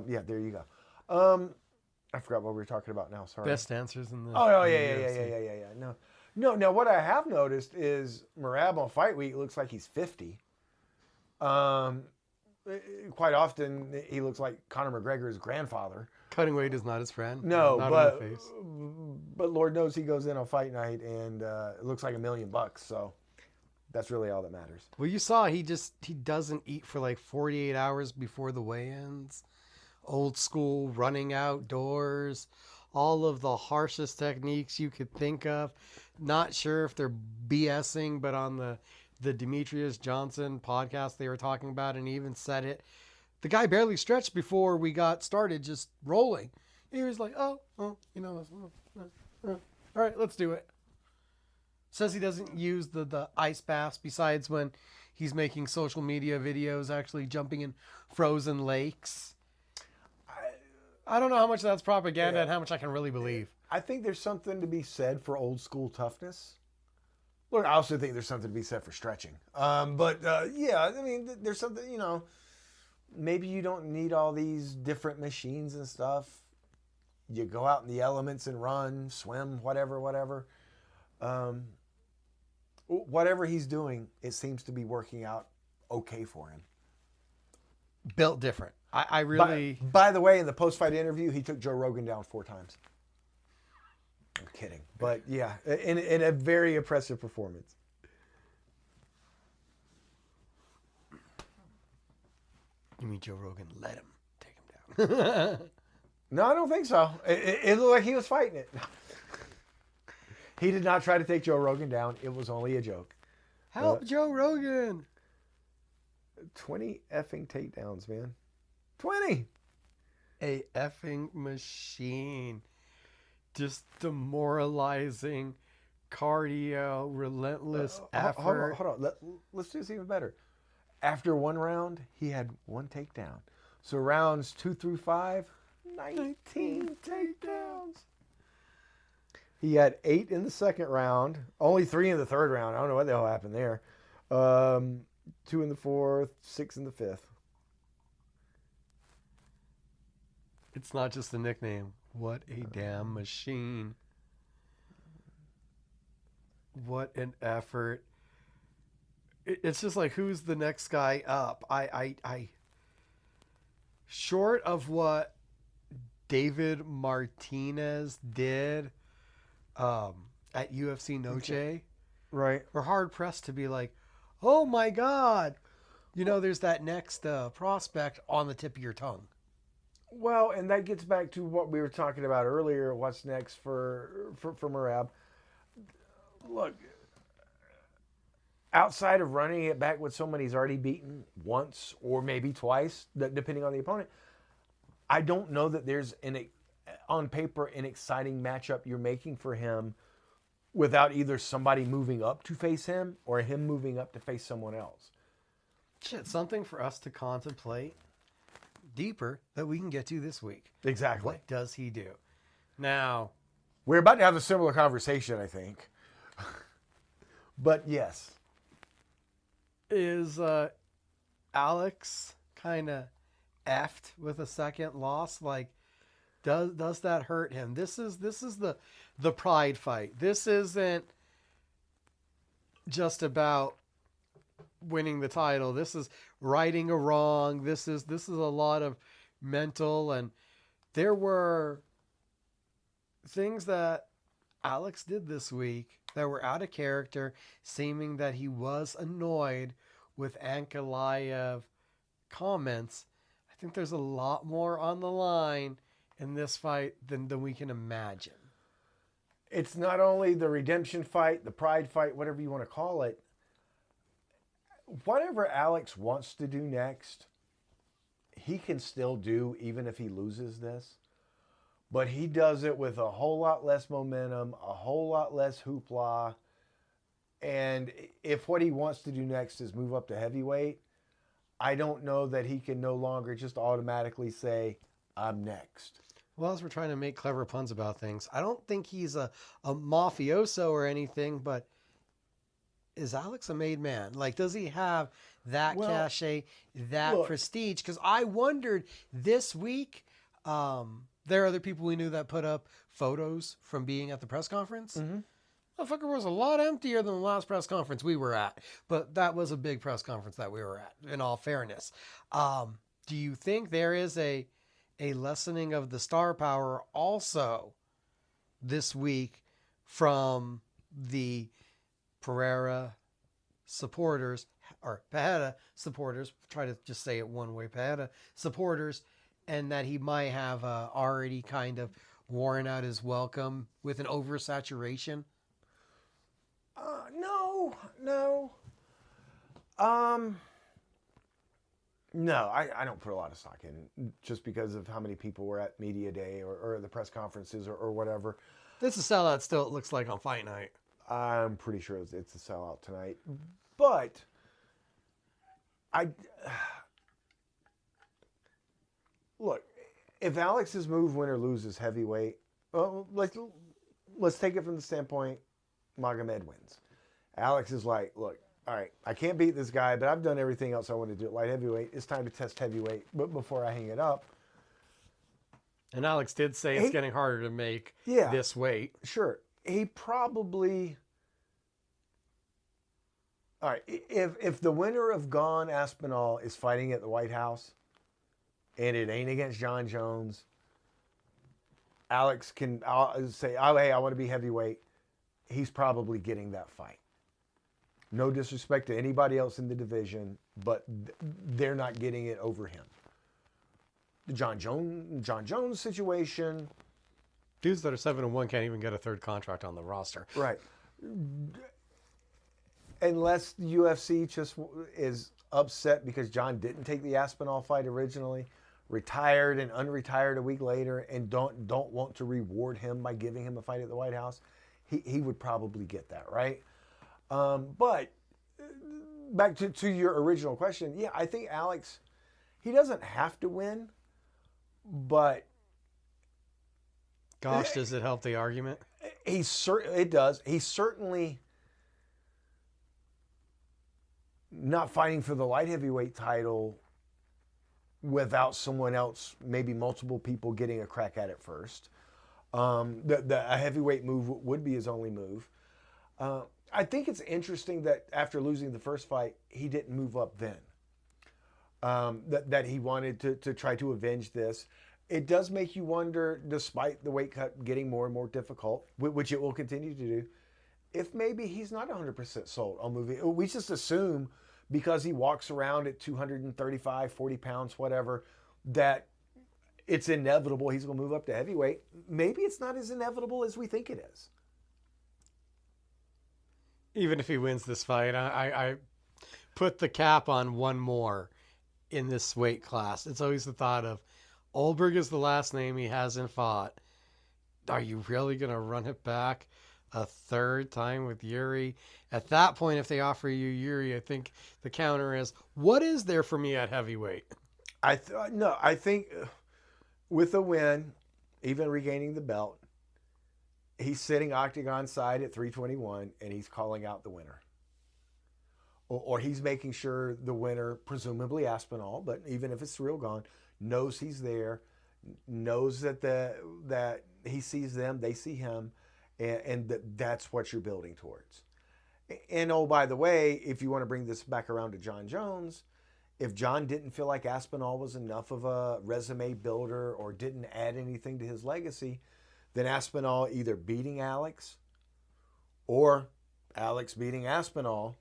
[SPEAKER 2] Yeah, there you go. I forgot what we were talking about now. Sorry.
[SPEAKER 1] Best dancers in the.
[SPEAKER 2] Oh yeah. No. Now what I have noticed is Merab on Fight Week looks like he's 50. Quite often he looks like Conor McGregor's grandfather.
[SPEAKER 1] Cutting weight is not his friend.
[SPEAKER 2] No,
[SPEAKER 1] not
[SPEAKER 2] but
[SPEAKER 1] in the face.
[SPEAKER 2] But Lord knows he goes in on fight night and it looks like $1 million. So that's really all that matters.
[SPEAKER 1] Well, you saw he doesn't eat for like 48 hours before the weigh-ins. Old school, running outdoors, all of the harshest techniques you could think of. Not sure if they're BSing, but on the Demetrius Johnson podcast they were talking about, and he even said it. The guy barely stretched before we got started, just rolling. He was like, all right, let's do it. Says he doesn't use the ice baths besides when he's making social media videos, actually jumping in frozen lakes. I don't know how much that's propaganda and how much I can really believe.
[SPEAKER 2] I think there's something to be said for old school toughness. Look, I also think there's something to be said for stretching. Yeah, I mean, there's something, maybe you don't need all these different machines and stuff. You go out in the elements and run, swim, whatever. Whatever he's doing, it seems to be working out okay for him.
[SPEAKER 1] Built different. I really...
[SPEAKER 2] By the way, in the post-fight interview, he took Joe Rogan down 4 times. I'm kidding. But yeah, in a very impressive performance.
[SPEAKER 1] You mean Joe Rogan let him take him down?
[SPEAKER 2] No, I don't think so. It looked like he was fighting it. He did not try to take Joe Rogan down. It was only a joke.
[SPEAKER 1] Help Joe Rogan.
[SPEAKER 2] 20 effing takedowns, man. 20.
[SPEAKER 1] A effing machine. Just demoralizing cardio, relentless effort.
[SPEAKER 2] Hold on. Let's do this even better. After 1 round, he had 1 takedown. So rounds 2 through 5, 19 takedowns. He had 8 in the second round, only 3 in the third round. I don't know what the hell happened there. 2 in the fourth, 6 in the fifth.
[SPEAKER 1] It's not just a nickname. What a damn machine. What an effort. It's just like, who's the next guy up? I short of what David Martinez did at UFC Noche,
[SPEAKER 2] right?
[SPEAKER 1] We're hard pressed to be like, oh my God, there's that next prospect on the tip of your tongue.
[SPEAKER 2] Well, and that gets back to what we were talking about earlier. What's next for Merab? Look, outside of running it back with someone he's already beaten once or maybe twice, depending on the opponent, I don't know that there's on paper an exciting matchup you're making for him without either somebody moving up to face him or him moving up to face someone else.
[SPEAKER 1] Shit, something for us to contemplate deeper that we can get to this week.
[SPEAKER 2] Exactly.
[SPEAKER 1] What does he do? Now,
[SPEAKER 2] we're about to have a similar conversation, I think. But yes.
[SPEAKER 1] Is Alex kind of effed with a second loss? Like, does that hurt him? This is the pride fight. This isn't just about winning the title. This is righting a wrong. This is a lot of mental, and there were things that Alex did this week that were out of character, seeming that he was annoyed with Ankalaev comments, I think there's a lot more on the line in this fight than we can imagine.
[SPEAKER 2] It's not only the redemption fight, the pride fight, whatever you want to call it. Whatever Alex wants to do next, he can still do even if he loses this. But he does it with a whole lot less momentum, a whole lot less hoopla. And if what he wants to do next is move up to heavyweight, I don't know that he can no longer just automatically say, I'm next.
[SPEAKER 1] Well, as we're trying to make clever puns about things, I don't think he's a mafioso or anything, but is Alex a made man? Like, does he have that cachet, that prestige? Because I wondered this week, there are other people we knew that put up photos from being at the press conference.
[SPEAKER 2] Mm-hmm.
[SPEAKER 1] Motherfucker was a lot emptier than the last press conference we were at, but that was a big press conference that we were at, in all fairness. Do you think there is a lessening of the star power also this week from the Pereira supporters, or Pereira supporters, try to just say it one way, Pereira supporters, and that he might have already kind of worn out his welcome with an oversaturation?
[SPEAKER 2] No. No, I don't put a lot of stock in just because of how many people were at Media Day or the press conferences or whatever.
[SPEAKER 1] This is a sellout still, it looks like, on Fight Night.
[SPEAKER 2] I'm pretty sure it's a sellout tonight. But look, if Alex's move win or loses heavyweight, well, let's take it from the standpoint Magomed wins. Alex is like, look, all right, I can't beat this guy, but I've done everything else I want to do at light heavyweight. It's time to test heavyweight, but before I hang it up.
[SPEAKER 1] And Alex did say it's getting harder to make this weight.
[SPEAKER 2] Sure. He probably... All right, if the winner of Gane Aspinall is fighting at the White House and it ain't against John Jones, Alex can say, oh, hey, I want to be heavyweight. He's probably getting that fight. No disrespect to anybody else in the division, but they're not getting it over him. The John Jones situation.
[SPEAKER 1] Dudes that are 7-1 can't even get a third contract on the roster.
[SPEAKER 2] Right. Unless the UFC just is upset because John didn't take the Aspinall fight originally, retired and unretired a week later, and don't want to reward him by giving him a fight at the White House, he would probably get that, right? But back to your original question, yeah, I think Alex, he doesn't have to win, but
[SPEAKER 1] gosh, does it help the argument?
[SPEAKER 2] It does. He's certainly not fighting for the light heavyweight title without someone else, maybe multiple people getting a crack at it first. A heavyweight move would be his only move. I think it's interesting that after losing the first fight, he didn't move up then. That he wanted to try to avenge this. It does make you wonder, despite the weight cut getting more and more difficult, which it will continue to do, if maybe he's not 100% sold on moving. We just assume because he walks around at 235, 40 pounds, whatever, that it's inevitable he's going to move up to heavyweight. Maybe it's not as inevitable as we think it is.
[SPEAKER 1] Even if he wins this fight, I put the cap on one more in this weight class. It's always the thought of, Olberg is the last name he hasn't fought. Are you really going to run it back a third time with Yuri? At that point, if they offer you Yuri, I think the counter is, what is there for me at heavyweight?
[SPEAKER 2] I think with a win, even regaining the belt, he's sitting octagon side at 321 and he's calling out the winner. Or he's making sure the winner, presumably Aspinall, but even if it's Ciryl Gane, knows he's there, knows that he sees them, they see him, and that's what you're building towards. And oh, by the way, if you want to bring this back around to John Jones, if John didn't feel like Aspinall was enough of a resume builder or didn't add anything to his legacy, then Aspinall either beating Alex or Alex beating Aspinall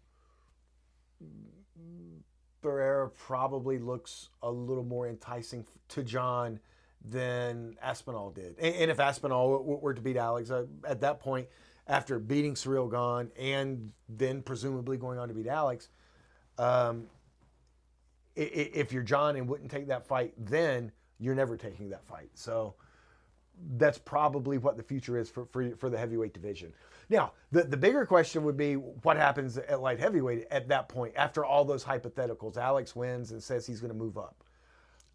[SPEAKER 2] Barrera probably looks a little more enticing to John than Aspinall did. And if Aspinall were to beat Alex at that point, after beating Cyril Gane and then presumably going on to beat Alex, if you're John and wouldn't take that fight, then you're never taking that fight. So that's probably what the future is for the heavyweight division. Now, the bigger question would be what happens at light heavyweight at that point after all those hypotheticals. Alex wins and says he's going to move up.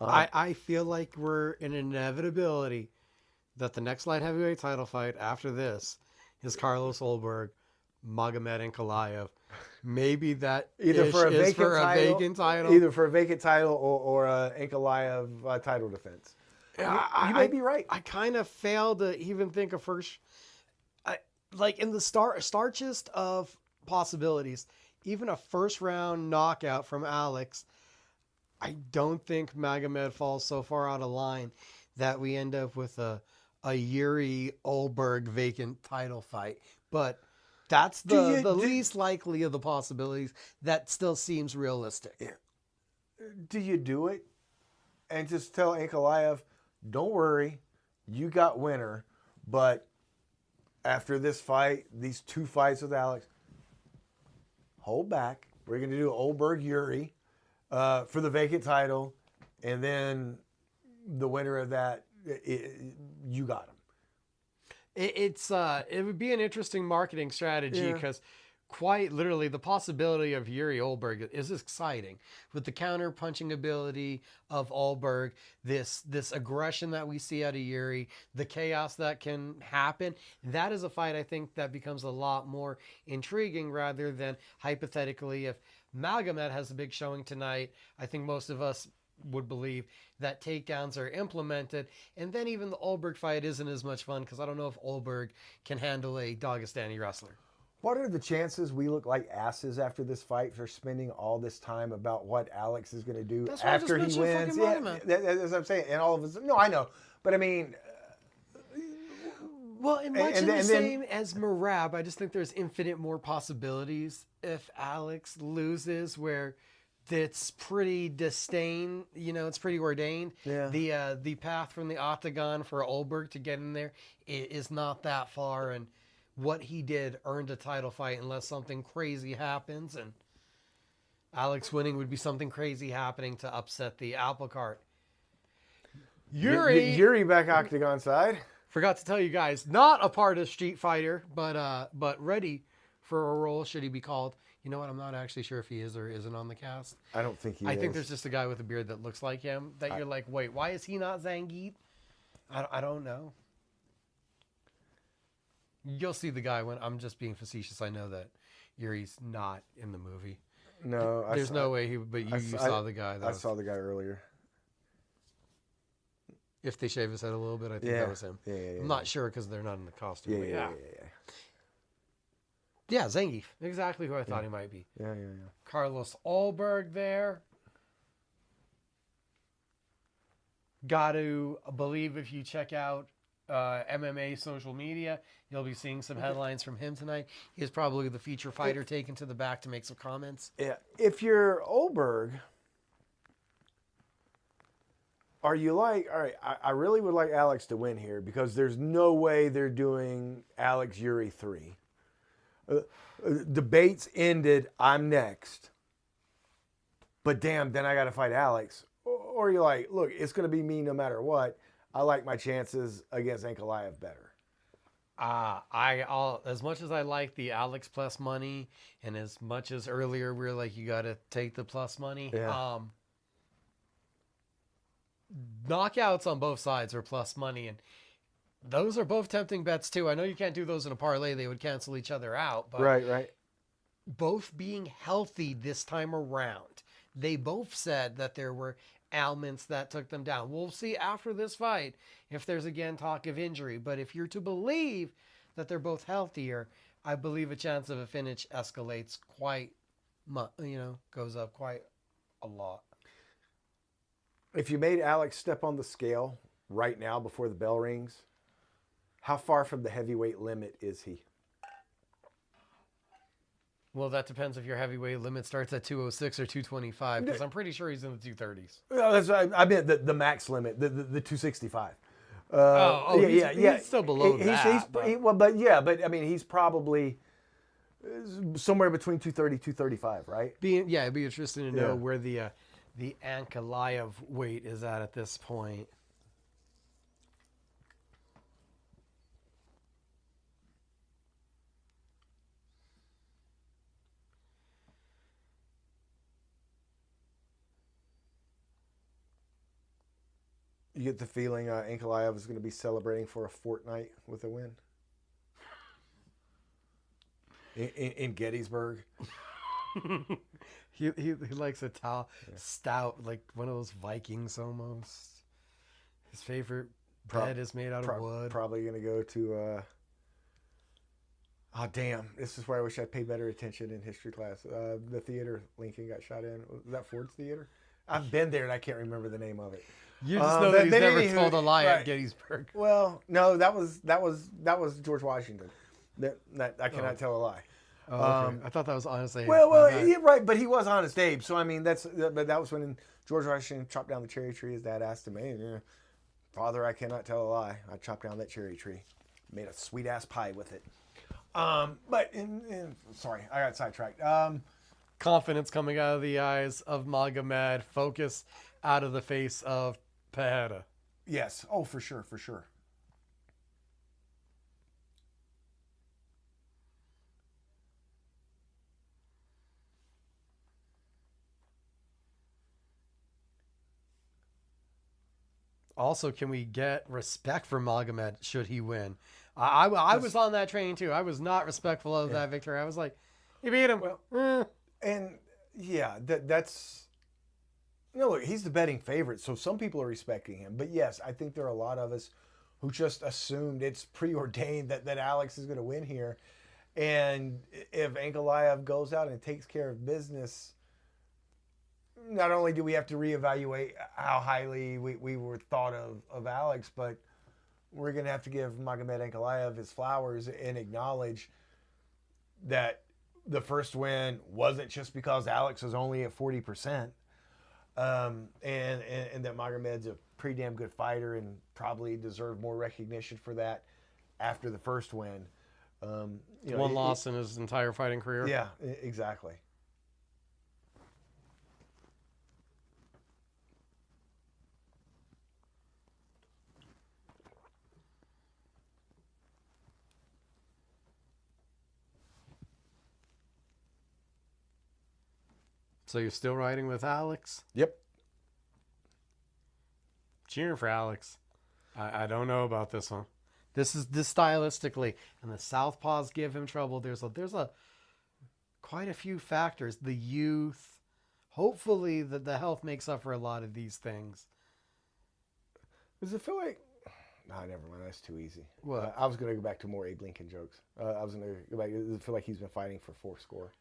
[SPEAKER 1] I feel like we're in an inevitability that the next light heavyweight title fight after this is Carlos Ulberg, Magomed Ankalaev. Maybe that
[SPEAKER 2] either for a
[SPEAKER 1] vacant title,
[SPEAKER 2] either for a vacant title or a Ankalaev title defense. You may be right.
[SPEAKER 1] I kind of fail to even think of first. Like in the starchest of possibilities, even a first round knockout from Alex, I don't think Magomed falls so far out of line that we end up with a Yuri Ulberg vacant title fight. But that's the least likely of the possibilities. That still seems realistic.
[SPEAKER 2] Do you do it and just tell Ankalaev, don't worry, you got winner, but after this fight, these two fights with Alex, hold back. We're going to do Ulberg Yuri for the vacant title, and then the winner of that, you got him.
[SPEAKER 1] It would be an interesting marketing strategy because quite literally the possibility of Yuri Ulberg is exciting with the counter punching ability of Ulberg, this aggression that we see out of Yuri, the chaos that can happen. That is a fight I think that becomes a lot more intriguing rather than hypothetically if Magomed has a big showing tonight. I think most of us would believe that takedowns are implemented, and then even the Ulberg fight isn't as much fun because I don't know if Ulberg can handle a Dagestani wrestler.
[SPEAKER 2] What are the chances we look like asses after this fight for spending all this time about what Alex is going to do after he wins? Yeah, that's what I'm saying. And all of us, no, I know. But I mean...
[SPEAKER 1] Well, and much the same as Merab, I just think there's infinite more possibilities if Alex loses where it's pretty disdain, it's pretty ordained. Yeah. The path from the octagon for Ulberg to get in there is not that far, and what he did earned a title fight unless something crazy happens, and Alex winning would be something crazy happening to upset the apple cart.
[SPEAKER 2] Yuri back octagon side.
[SPEAKER 1] Forgot to tell you guys, not a part of Street Fighter, but ready for a role should he be called. You know what? I'm not actually sure if he is or isn't on the cast.
[SPEAKER 2] I don't think he is.
[SPEAKER 1] I think there's just a guy with a beard that looks like him that you're like, wait, why is he not Zangief? I don't know. You'll see the guy when I'm just being facetious. I know that Yuri's not in the movie.
[SPEAKER 2] No,
[SPEAKER 1] there's no way he. But you saw the guy.
[SPEAKER 2] I saw the guy earlier.
[SPEAKER 1] If they shave his head a little bit, I think that was him.
[SPEAKER 2] Yeah.
[SPEAKER 1] I'm not sure because they're not in the costume.
[SPEAKER 2] Yeah.
[SPEAKER 1] Yeah, Zangief. Exactly who I thought he might be.
[SPEAKER 2] Yeah.
[SPEAKER 1] Carlos Ulberg there. Got to believe if you check out MMA social media, you'll be seeing some headlines from him tonight. He's probably the feature fighter taken to the back to make some comments.
[SPEAKER 2] Yeah. If you're Ulberg, are you like, all right, I really would like Alex to win here because there's no way they're doing Alex Yuri 3. Debates ended, I'm next. But damn, then I got to fight Alex. Or you're like, look, it's going to be me no matter what. I like my chances against Ankalaev better.
[SPEAKER 1] As much as I like the Alex plus money, and as much as earlier we were like, you got to take the plus money.
[SPEAKER 2] Yeah.
[SPEAKER 1] Knockouts on both sides are plus money, and those are both tempting bets too. I know you can't do those in a parlay; they would cancel each other out. But
[SPEAKER 2] right.
[SPEAKER 1] Both being healthy this time around, they both said that there were ailments that took them down. We'll see after this fight if there's again talk of injury. But if you're to believe that they're both healthier, I believe a chance of a finish escalates goes up quite a lot.
[SPEAKER 2] If you made Alex step on the scale right now before the bell rings, how far from the heavyweight limit is he?
[SPEAKER 1] Well, that depends if your heavyweight limit starts at 206 or 225, because I'm pretty sure he's in the 230s.
[SPEAKER 2] I meant the max limit, the 265.
[SPEAKER 1] He's still below that.
[SPEAKER 2] But I mean, he's probably somewhere between 230, 235, right?
[SPEAKER 1] It'd be interesting to know where the Ankalaev weight is at this point.
[SPEAKER 2] You get the feeling Ankalaev is going to be celebrating for a fortnight with a win in Gettysburg.
[SPEAKER 1] He likes a stout, like one of those Vikings almost. His favorite bed is made out of wood.
[SPEAKER 2] Probably going to go to. Oh damn! This is where I wish I'd paid better attention in history class. The theater Lincoln got shot in. Was that Ford's Theater? I've been there and I can't remember the name of it.
[SPEAKER 1] You just know that he's never told a lie at Gettysburg.
[SPEAKER 2] Well, no, that was George Washington. That I cannot tell a lie.
[SPEAKER 1] Oh, okay. I thought that was Honest Abe.
[SPEAKER 2] Right, but he was Honest Abe. So I mean, that was when George Washington chopped down the cherry tree. His dad asked him, "Hey, Father, I cannot tell a lie. I chopped down that cherry tree, made a sweet ass pie with it." Sorry, I got sidetracked.
[SPEAKER 1] Confidence coming out of the eyes of Magomed. Focus out of the face of Pereira.
[SPEAKER 2] Yes. Oh, for sure, for sure.
[SPEAKER 1] Also, can we get respect for Magomed should he win? I was on that train too. I was not respectful of that victory. I was like, he beat him.
[SPEAKER 2] Well, and yeah, that's. No, look, he's the betting favorite, so some people are respecting him. But yes, I think there are a lot of us who just assumed it's preordained that Alex is going to win here. And if Ankalaev goes out and takes care of business, not only do we have to reevaluate how highly we were thought of Alex, but we're going to have to give Magomed Ankalaev his flowers and acknowledge that the first win wasn't just because Alex was only at 40%. And that Magomed's a pretty damn good fighter and probably deserved more recognition for that after the first win.
[SPEAKER 1] One loss in his entire fighting career.
[SPEAKER 2] Yeah, exactly.
[SPEAKER 1] So you're still riding with Alex?
[SPEAKER 2] Yep.
[SPEAKER 1] Cheering for Alex. I don't know about this one. This stylistically, and the Southpaws give him trouble. There's a quite a few factors. The youth, hopefully the health makes up for a lot of these things.
[SPEAKER 2] Does it feel like? No, never mind. That's too easy.
[SPEAKER 1] What?
[SPEAKER 2] I was going to go back to more Abe Lincoln jokes. I was going to go back. Does it feel like he's been fighting for 4 score?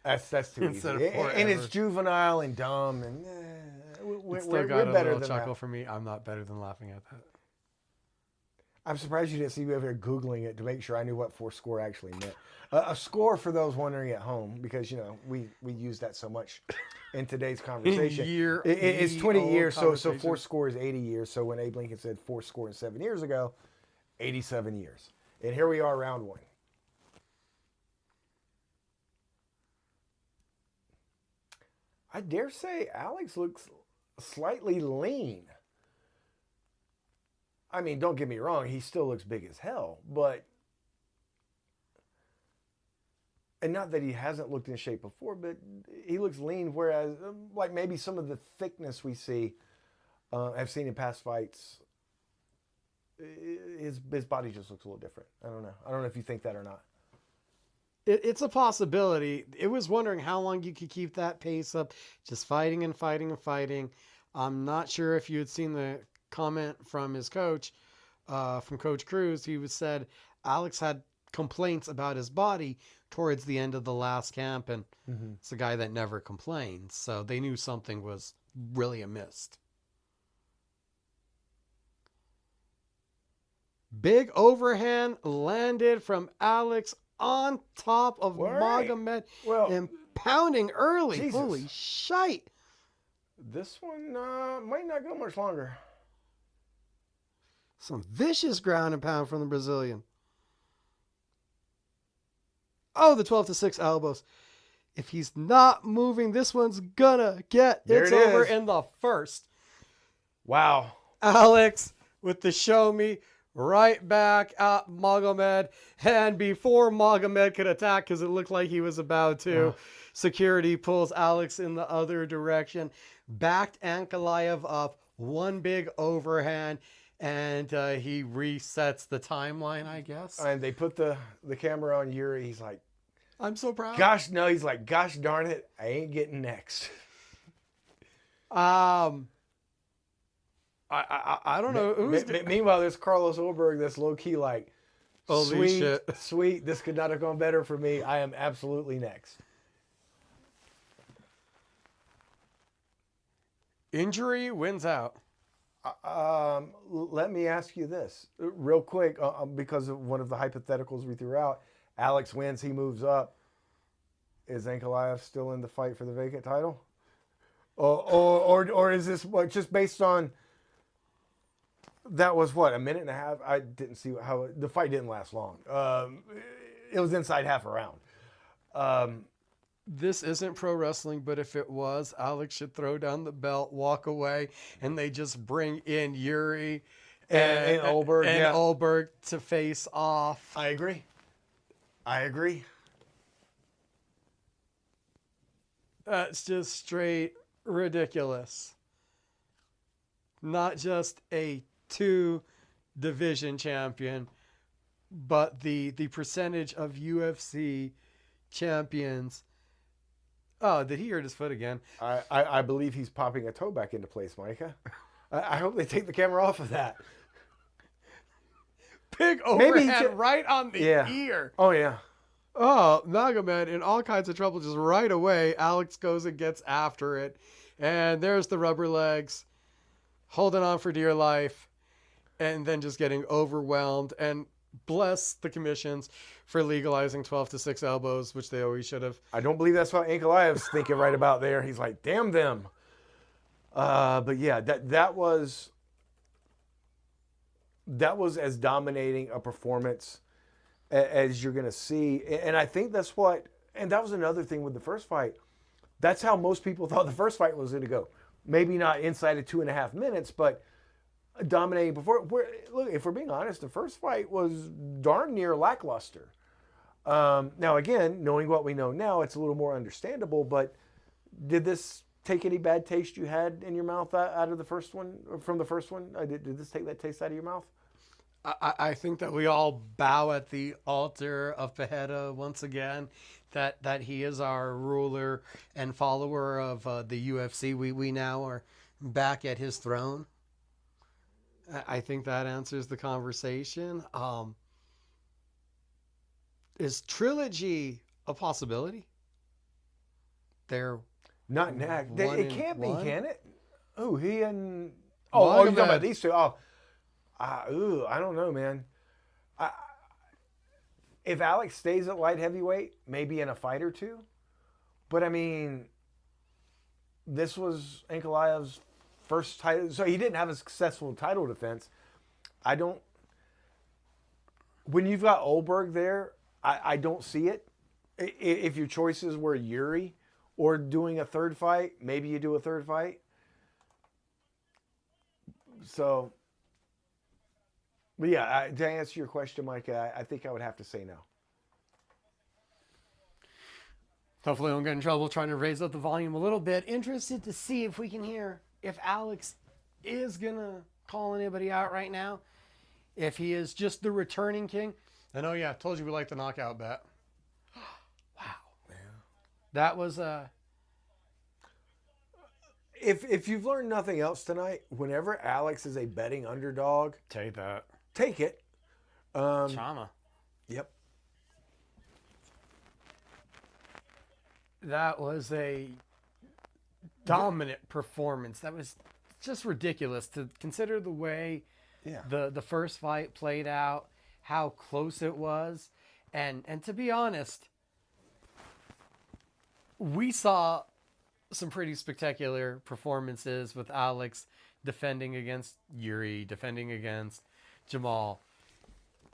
[SPEAKER 2] That's too easy. And it's juvenile and dumb, and we're
[SPEAKER 1] got
[SPEAKER 2] better
[SPEAKER 1] a little
[SPEAKER 2] than
[SPEAKER 1] chuckle
[SPEAKER 2] that.
[SPEAKER 1] for me. I'm not better than laughing at that.
[SPEAKER 2] I'm surprised you didn't see me over here Googling it to make sure I knew what 4 score actually meant. A score, for those wondering at home, because we use that so much in today's conversation. It's 20 years, so 4 score is 80 years. So when Abe Lincoln said 4 score and 7 years ago, 87 years, and here we are, round 1. I dare say Alex looks slightly lean. I mean, don't get me wrong, he still looks big as hell, but... And not that he hasn't looked in shape before, but he looks lean, whereas like maybe some of the thickness we see, I've seen in past fights, his body just looks a little different. I don't know. I don't know if you think that or not.
[SPEAKER 1] It's a possibility. It was wondering how long you could keep that pace up, just fighting and fighting and fighting. I'm not sure if you had seen the comment from his coach, from Coach Cruz. He said Alex had complaints about his body towards the end of the last camp, and it's a guy that never complains. So they knew something was really amiss. Big overhand landed from Alex on top of
[SPEAKER 2] All right.
[SPEAKER 1] Magomed
[SPEAKER 2] Well,
[SPEAKER 1] and pounding early.
[SPEAKER 2] Jesus.
[SPEAKER 1] Holy shite.
[SPEAKER 2] this one might not go much longer.
[SPEAKER 1] Some vicious ground and pound from the Brazilian. Oh, the 12-6 elbows. If he's not moving, this one's gonna get
[SPEAKER 2] There
[SPEAKER 1] it's
[SPEAKER 2] it
[SPEAKER 1] over
[SPEAKER 2] is.
[SPEAKER 1] in the first.
[SPEAKER 2] Wow.
[SPEAKER 1] Alex with the show me right back at Magomed. And before Magomed could attack, because it looked like he was about to, security pulls Alex in the other direction. Backed Ankalaev up. One big overhand. And he resets the timeline, I guess.
[SPEAKER 2] And they put the camera on Yuri. He's like,
[SPEAKER 1] I'm so proud.
[SPEAKER 2] he's like, gosh darn it, I ain't getting next.
[SPEAKER 1] I don't know who's
[SPEAKER 2] Meanwhile, there's Carlos Ulberg that's low key like,
[SPEAKER 1] Holy shit.
[SPEAKER 2] sweet, this could not have gone better for me. I am absolutely next.
[SPEAKER 1] Injury wins out.
[SPEAKER 2] Let me ask you this real quick, because of one of the hypotheticals we threw out. Alex wins, he moves up. Is Ankalaev still in the fight for the vacant title? Or is this just based on that was a minute and a half? I didn't see how the fight didn't last long. It was inside half a round.
[SPEAKER 1] This isn't pro wrestling, but if it was, Alex should throw down the belt, walk away, and they just bring in Yuri
[SPEAKER 2] and Ulberg,
[SPEAKER 1] Ulberg to face off.
[SPEAKER 2] I agree.
[SPEAKER 1] That's just straight ridiculous. Not just a 2-division champion, but the percentage of UFC champions. Oh, did he hurt his foot again?
[SPEAKER 2] I believe he's popping a toe back into place, Micah. I hope they take the camera off of that.
[SPEAKER 1] Big overhand right on the ear.
[SPEAKER 2] Oh, yeah.
[SPEAKER 1] Oh, Magomed in all kinds of trouble just right away. Alex goes and gets after it. And there's the rubber legs holding on for dear life and then just getting overwhelmed. And bless the commissions for legalizing 12-6 elbows, which they always should have.
[SPEAKER 2] I don't believe that's what Ankalaev's thinking right about there. He's like, damn them. But yeah, that was as dominating a performance as you're going to see. And I think that was another thing with the first fight. That's how most people thought the first fight was going to go. Maybe not inside of 2.5 minutes, but dominating before. Look, if we're being honest, the first fight was darn near lackluster. Now, again, knowing what we know now, it's a little more understandable, but did this take any bad taste you had in your mouth out of the first one, from the first one? Did this take that taste out of your mouth?
[SPEAKER 1] I think that we all bow at the altar of Pereira once again, that he is our ruler and follower of the UFC. We now are back at his throne. I think that answers the conversation. Is trilogy a possibility? They're
[SPEAKER 2] not now. It can't be, can it? Oh, he and
[SPEAKER 1] you're
[SPEAKER 2] talking about these two. I don't know, man. If Alex stays at light heavyweight, maybe in a fight or two. But I mean, this was Ankalaev's first title, so he didn't have a successful title defense. When you've got Ulberg there, I don't see it. If your choices were Yuri or doing a third fight, maybe you do a third fight. So, but yeah, to answer your question, Mike, I think I would have to say no.
[SPEAKER 1] Hopefully I don't get in trouble trying to raise up the volume a little bit. Interested to see if we can hear if Alex is going to call anybody out right now. If he is just the returning king. And oh yeah, I told you we like the knockout bet. Wow. Man. That was
[SPEAKER 2] If you've learned nothing else tonight, whenever Alex is a betting underdog,
[SPEAKER 1] take that.
[SPEAKER 2] Take it.
[SPEAKER 1] Chama.
[SPEAKER 2] Yep.
[SPEAKER 1] That was a dominant performance. That was just ridiculous to consider the way the first fight played out, how close it was, And to be honest, we saw some pretty spectacular performances with Alex defending against Yuri, defending against Jamal.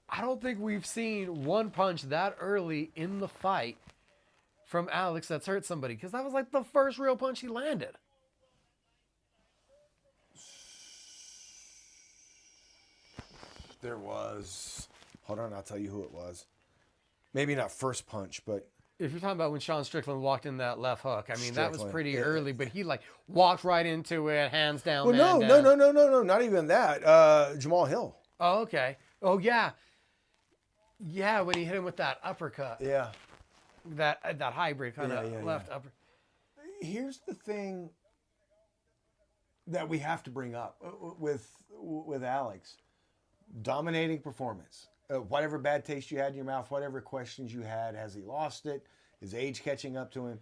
[SPEAKER 1] I don't think we've seen one punch that early in the fight from Alex that's hurt somebody, because that was like the first real punch he landed.
[SPEAKER 2] There was. Hold on, I'll tell you who it was. Maybe not first punch, but
[SPEAKER 1] If you're talking about when Sean Strickland walked in that left hook, I mean, that was
[SPEAKER 2] Strickland,
[SPEAKER 1] pretty
[SPEAKER 2] yeah.
[SPEAKER 1] early, but he like walked right into it, hands down.
[SPEAKER 2] well,
[SPEAKER 1] man
[SPEAKER 2] no,
[SPEAKER 1] down.
[SPEAKER 2] not even that. Jamal Hill.
[SPEAKER 1] Oh, okay. Oh, yeah. Yeah, when he hit him with that uppercut,
[SPEAKER 2] Yeah.
[SPEAKER 1] that hybrid kind of
[SPEAKER 2] Yeah.
[SPEAKER 1] left upper.
[SPEAKER 2] Here's the thing that we have to bring up with Alex. Dominating performance. Whatever bad taste you had in your mouth, whatever questions you had, has he lost it? Is age catching up to him?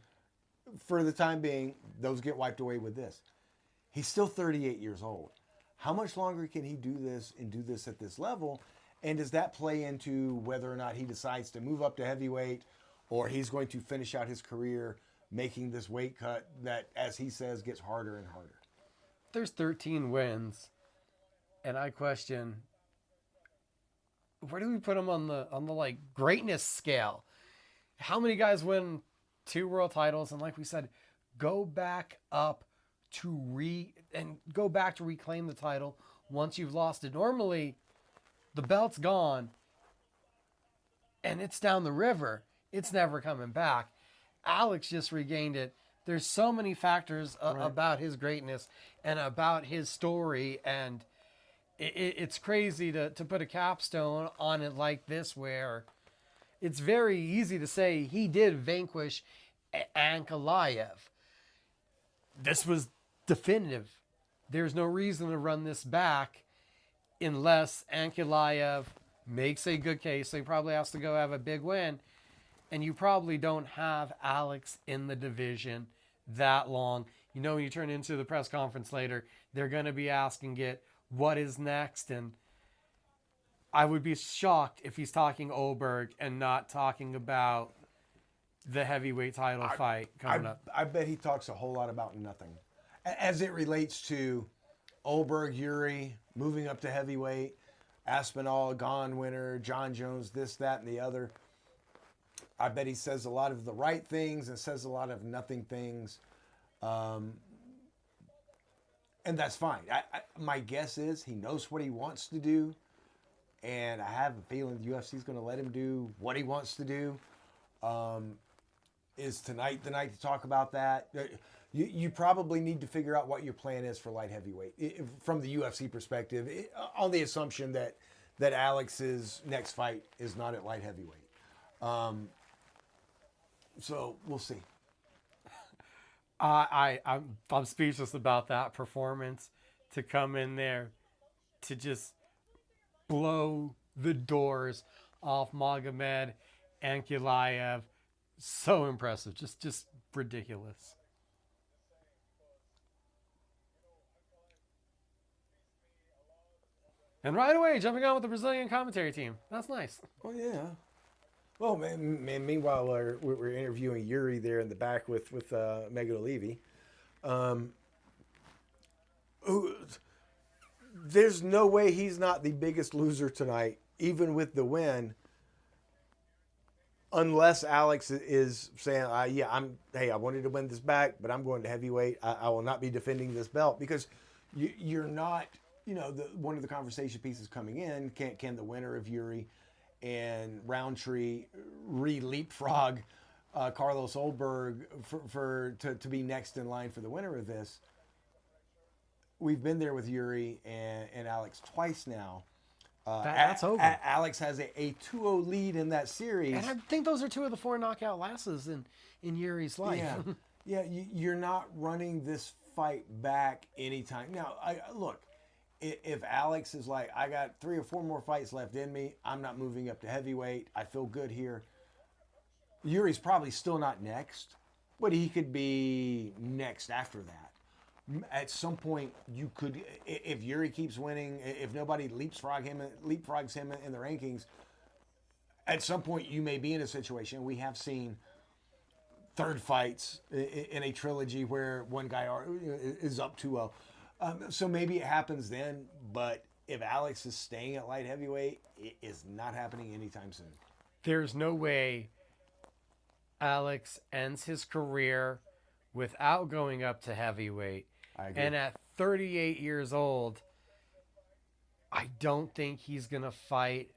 [SPEAKER 2] For the time being, those get wiped away with this. He's still 38 years old. How much longer can he do this and do this at this level? And does that play into whether or not he decides to move up to heavyweight, or he's going to finish out his career making this weight cut that, as he says, gets harder and harder?
[SPEAKER 1] There's 13 wins, and I question, where do we put him on the like greatness scale? How many guys win 2 world titles and, like we said, go back to reclaim the title once you've lost it? Normally, the belt's gone and it's down the river. It's never coming back. Alex just regained it. There's so many factors about his greatness and about his story, and it's crazy to put a capstone on it like this, where it's very easy to say he did vanquish Ankalaev. This was definitive. There's no reason to run this back unless Ankalaev makes a good case. So he probably has to go have a big win. And you probably don't have Alex in the division that long. You know, when you turn into the press conference later, they're going to be asking it, what is next? And I would be shocked if he's talking Oberg and not talking about the heavyweight title fight coming up.
[SPEAKER 2] I bet he talks a whole lot about nothing. As it relates to Oberg, Yuri, moving up to heavyweight, Aspinall, Gone winner, John Jones, this, that, and the other. I bet he says a lot of the right things and says a lot of nothing things. And that's fine. My guess is he knows what he wants to do. And I have a feeling the UFC is going to let him do what he wants to do. Is tonight the night to talk about that? You probably need to figure out what your plan is for light heavyweight from the UFC perspective, on the assumption that Alex's next fight is not at light heavyweight. So we'll see.
[SPEAKER 1] I'm speechless about that performance, to come in there to just blow the doors off Magomed Ankalaev. So impressive, just ridiculous. And right away, jumping on with the Brazilian commentary team. That's nice.
[SPEAKER 2] Oh yeah. Well, man, meanwhile, we're interviewing Yuri there in the back with Megan O'Leary. There's no way he's not the biggest loser tonight, even with the win, unless Alex is saying, I wanted to win this back, but I'm going to heavyweight. I will not be defending this belt, because you're not, one of the conversation pieces coming in, can the winner of Yuri and Roundtree leapfrog Carlos Oberg to be next in line for the winner of this? We've been there with Yuri and Alex twice now.
[SPEAKER 1] That's over.
[SPEAKER 2] Alex has a 2-0 lead in that series.
[SPEAKER 1] And I think those are 2 of the 4 knockout losses in Yuri's life.
[SPEAKER 2] Yeah, you're not running this fight back anytime. Now, look, if Alex is like, I got 3 or 4 more fights left in me, I'm not moving up to heavyweight, I feel good here, Yuri's probably still not next, but he could be next after that. At some point, you could, if Yuri keeps winning, if nobody leapfrogs him in the rankings, at some point you may be in a situation. We have seen third fights in a trilogy where one guy is up 2-0. So maybe it happens then, but if Alex is staying at light heavyweight, it is not happening anytime soon.
[SPEAKER 1] There's no way Alex ends his career without going up to heavyweight.
[SPEAKER 2] I agree.
[SPEAKER 1] And at 38 years old, I don't think he's going to fight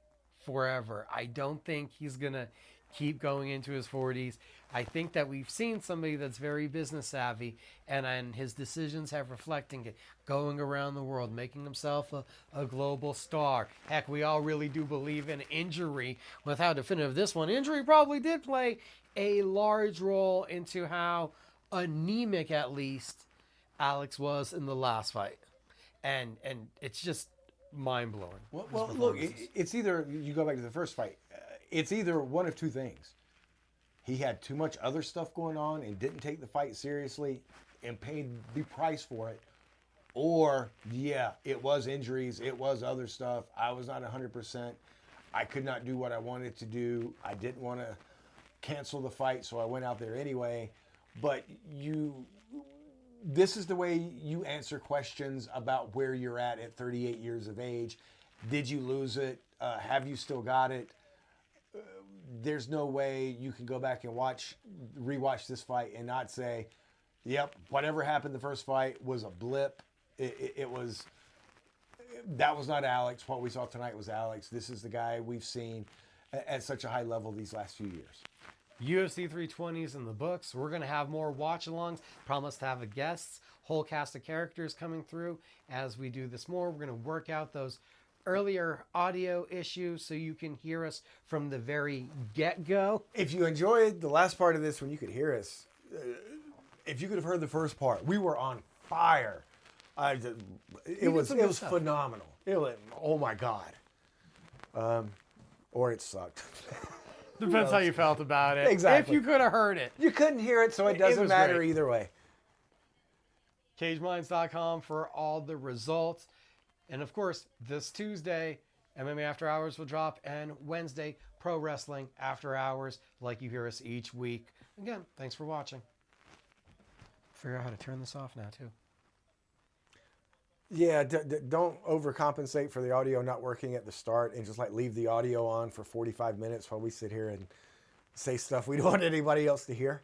[SPEAKER 1] forever. I don't think he's going to keep going into his 40s. I think that we've seen somebody that's very business savvy, and his decisions have reflecting it, going around the world, making himself a global star. Heck, we all really do believe in injury. With how definitive this one, injury probably did play a large role into how anemic, at least, Alex was in the last fight. And it's just mind-blowing.
[SPEAKER 2] Well look, it's either, you go back to the first fight, it's either one of two things. He had too much other stuff going on and didn't take the fight seriously and paid the price for it. Or, yeah, it was injuries. It was other stuff. I was not 100%. I could not do what I wanted to do. I didn't want to cancel the fight, so I went out there anyway. But this is the way you answer questions about where you're at 38 years of age. Did you lose it? Have you still got it? There's no way you can go back and rewatch this fight and not say, yep, whatever happened the first fight was a blip. That was not Alex. What we saw tonight was Alex. This is the guy we've seen at such a high level these last few years.
[SPEAKER 1] UFC 320 is in the books. We're going to have more watch-alongs. Promise to have the guests, whole cast of characters coming through as we do this more. We're going to work out those earlier audio issues so you can hear us from the very get-go.
[SPEAKER 2] If you enjoyed the last part of this when you could hear us, if you could have heard the first part, we were on fire. It was phenomenal. Oh my God. Or it sucked.
[SPEAKER 1] Depends how you felt about it.
[SPEAKER 2] Exactly.
[SPEAKER 1] If you could have heard it.
[SPEAKER 2] You couldn't hear it, so it doesn't matter
[SPEAKER 1] great.
[SPEAKER 2] either way.
[SPEAKER 1] CageMinds.com for all the results. And of course, this Tuesday, MMA After Hours will drop, and Wednesday, Pro Wrestling After Hours, like you hear us each week. Again, thanks for watching. Figure out how to turn this off now, too.
[SPEAKER 2] Yeah, don't overcompensate for the audio not working at the start and just leave the audio on for 45 minutes while we sit here and say stuff we don't want anybody else to hear.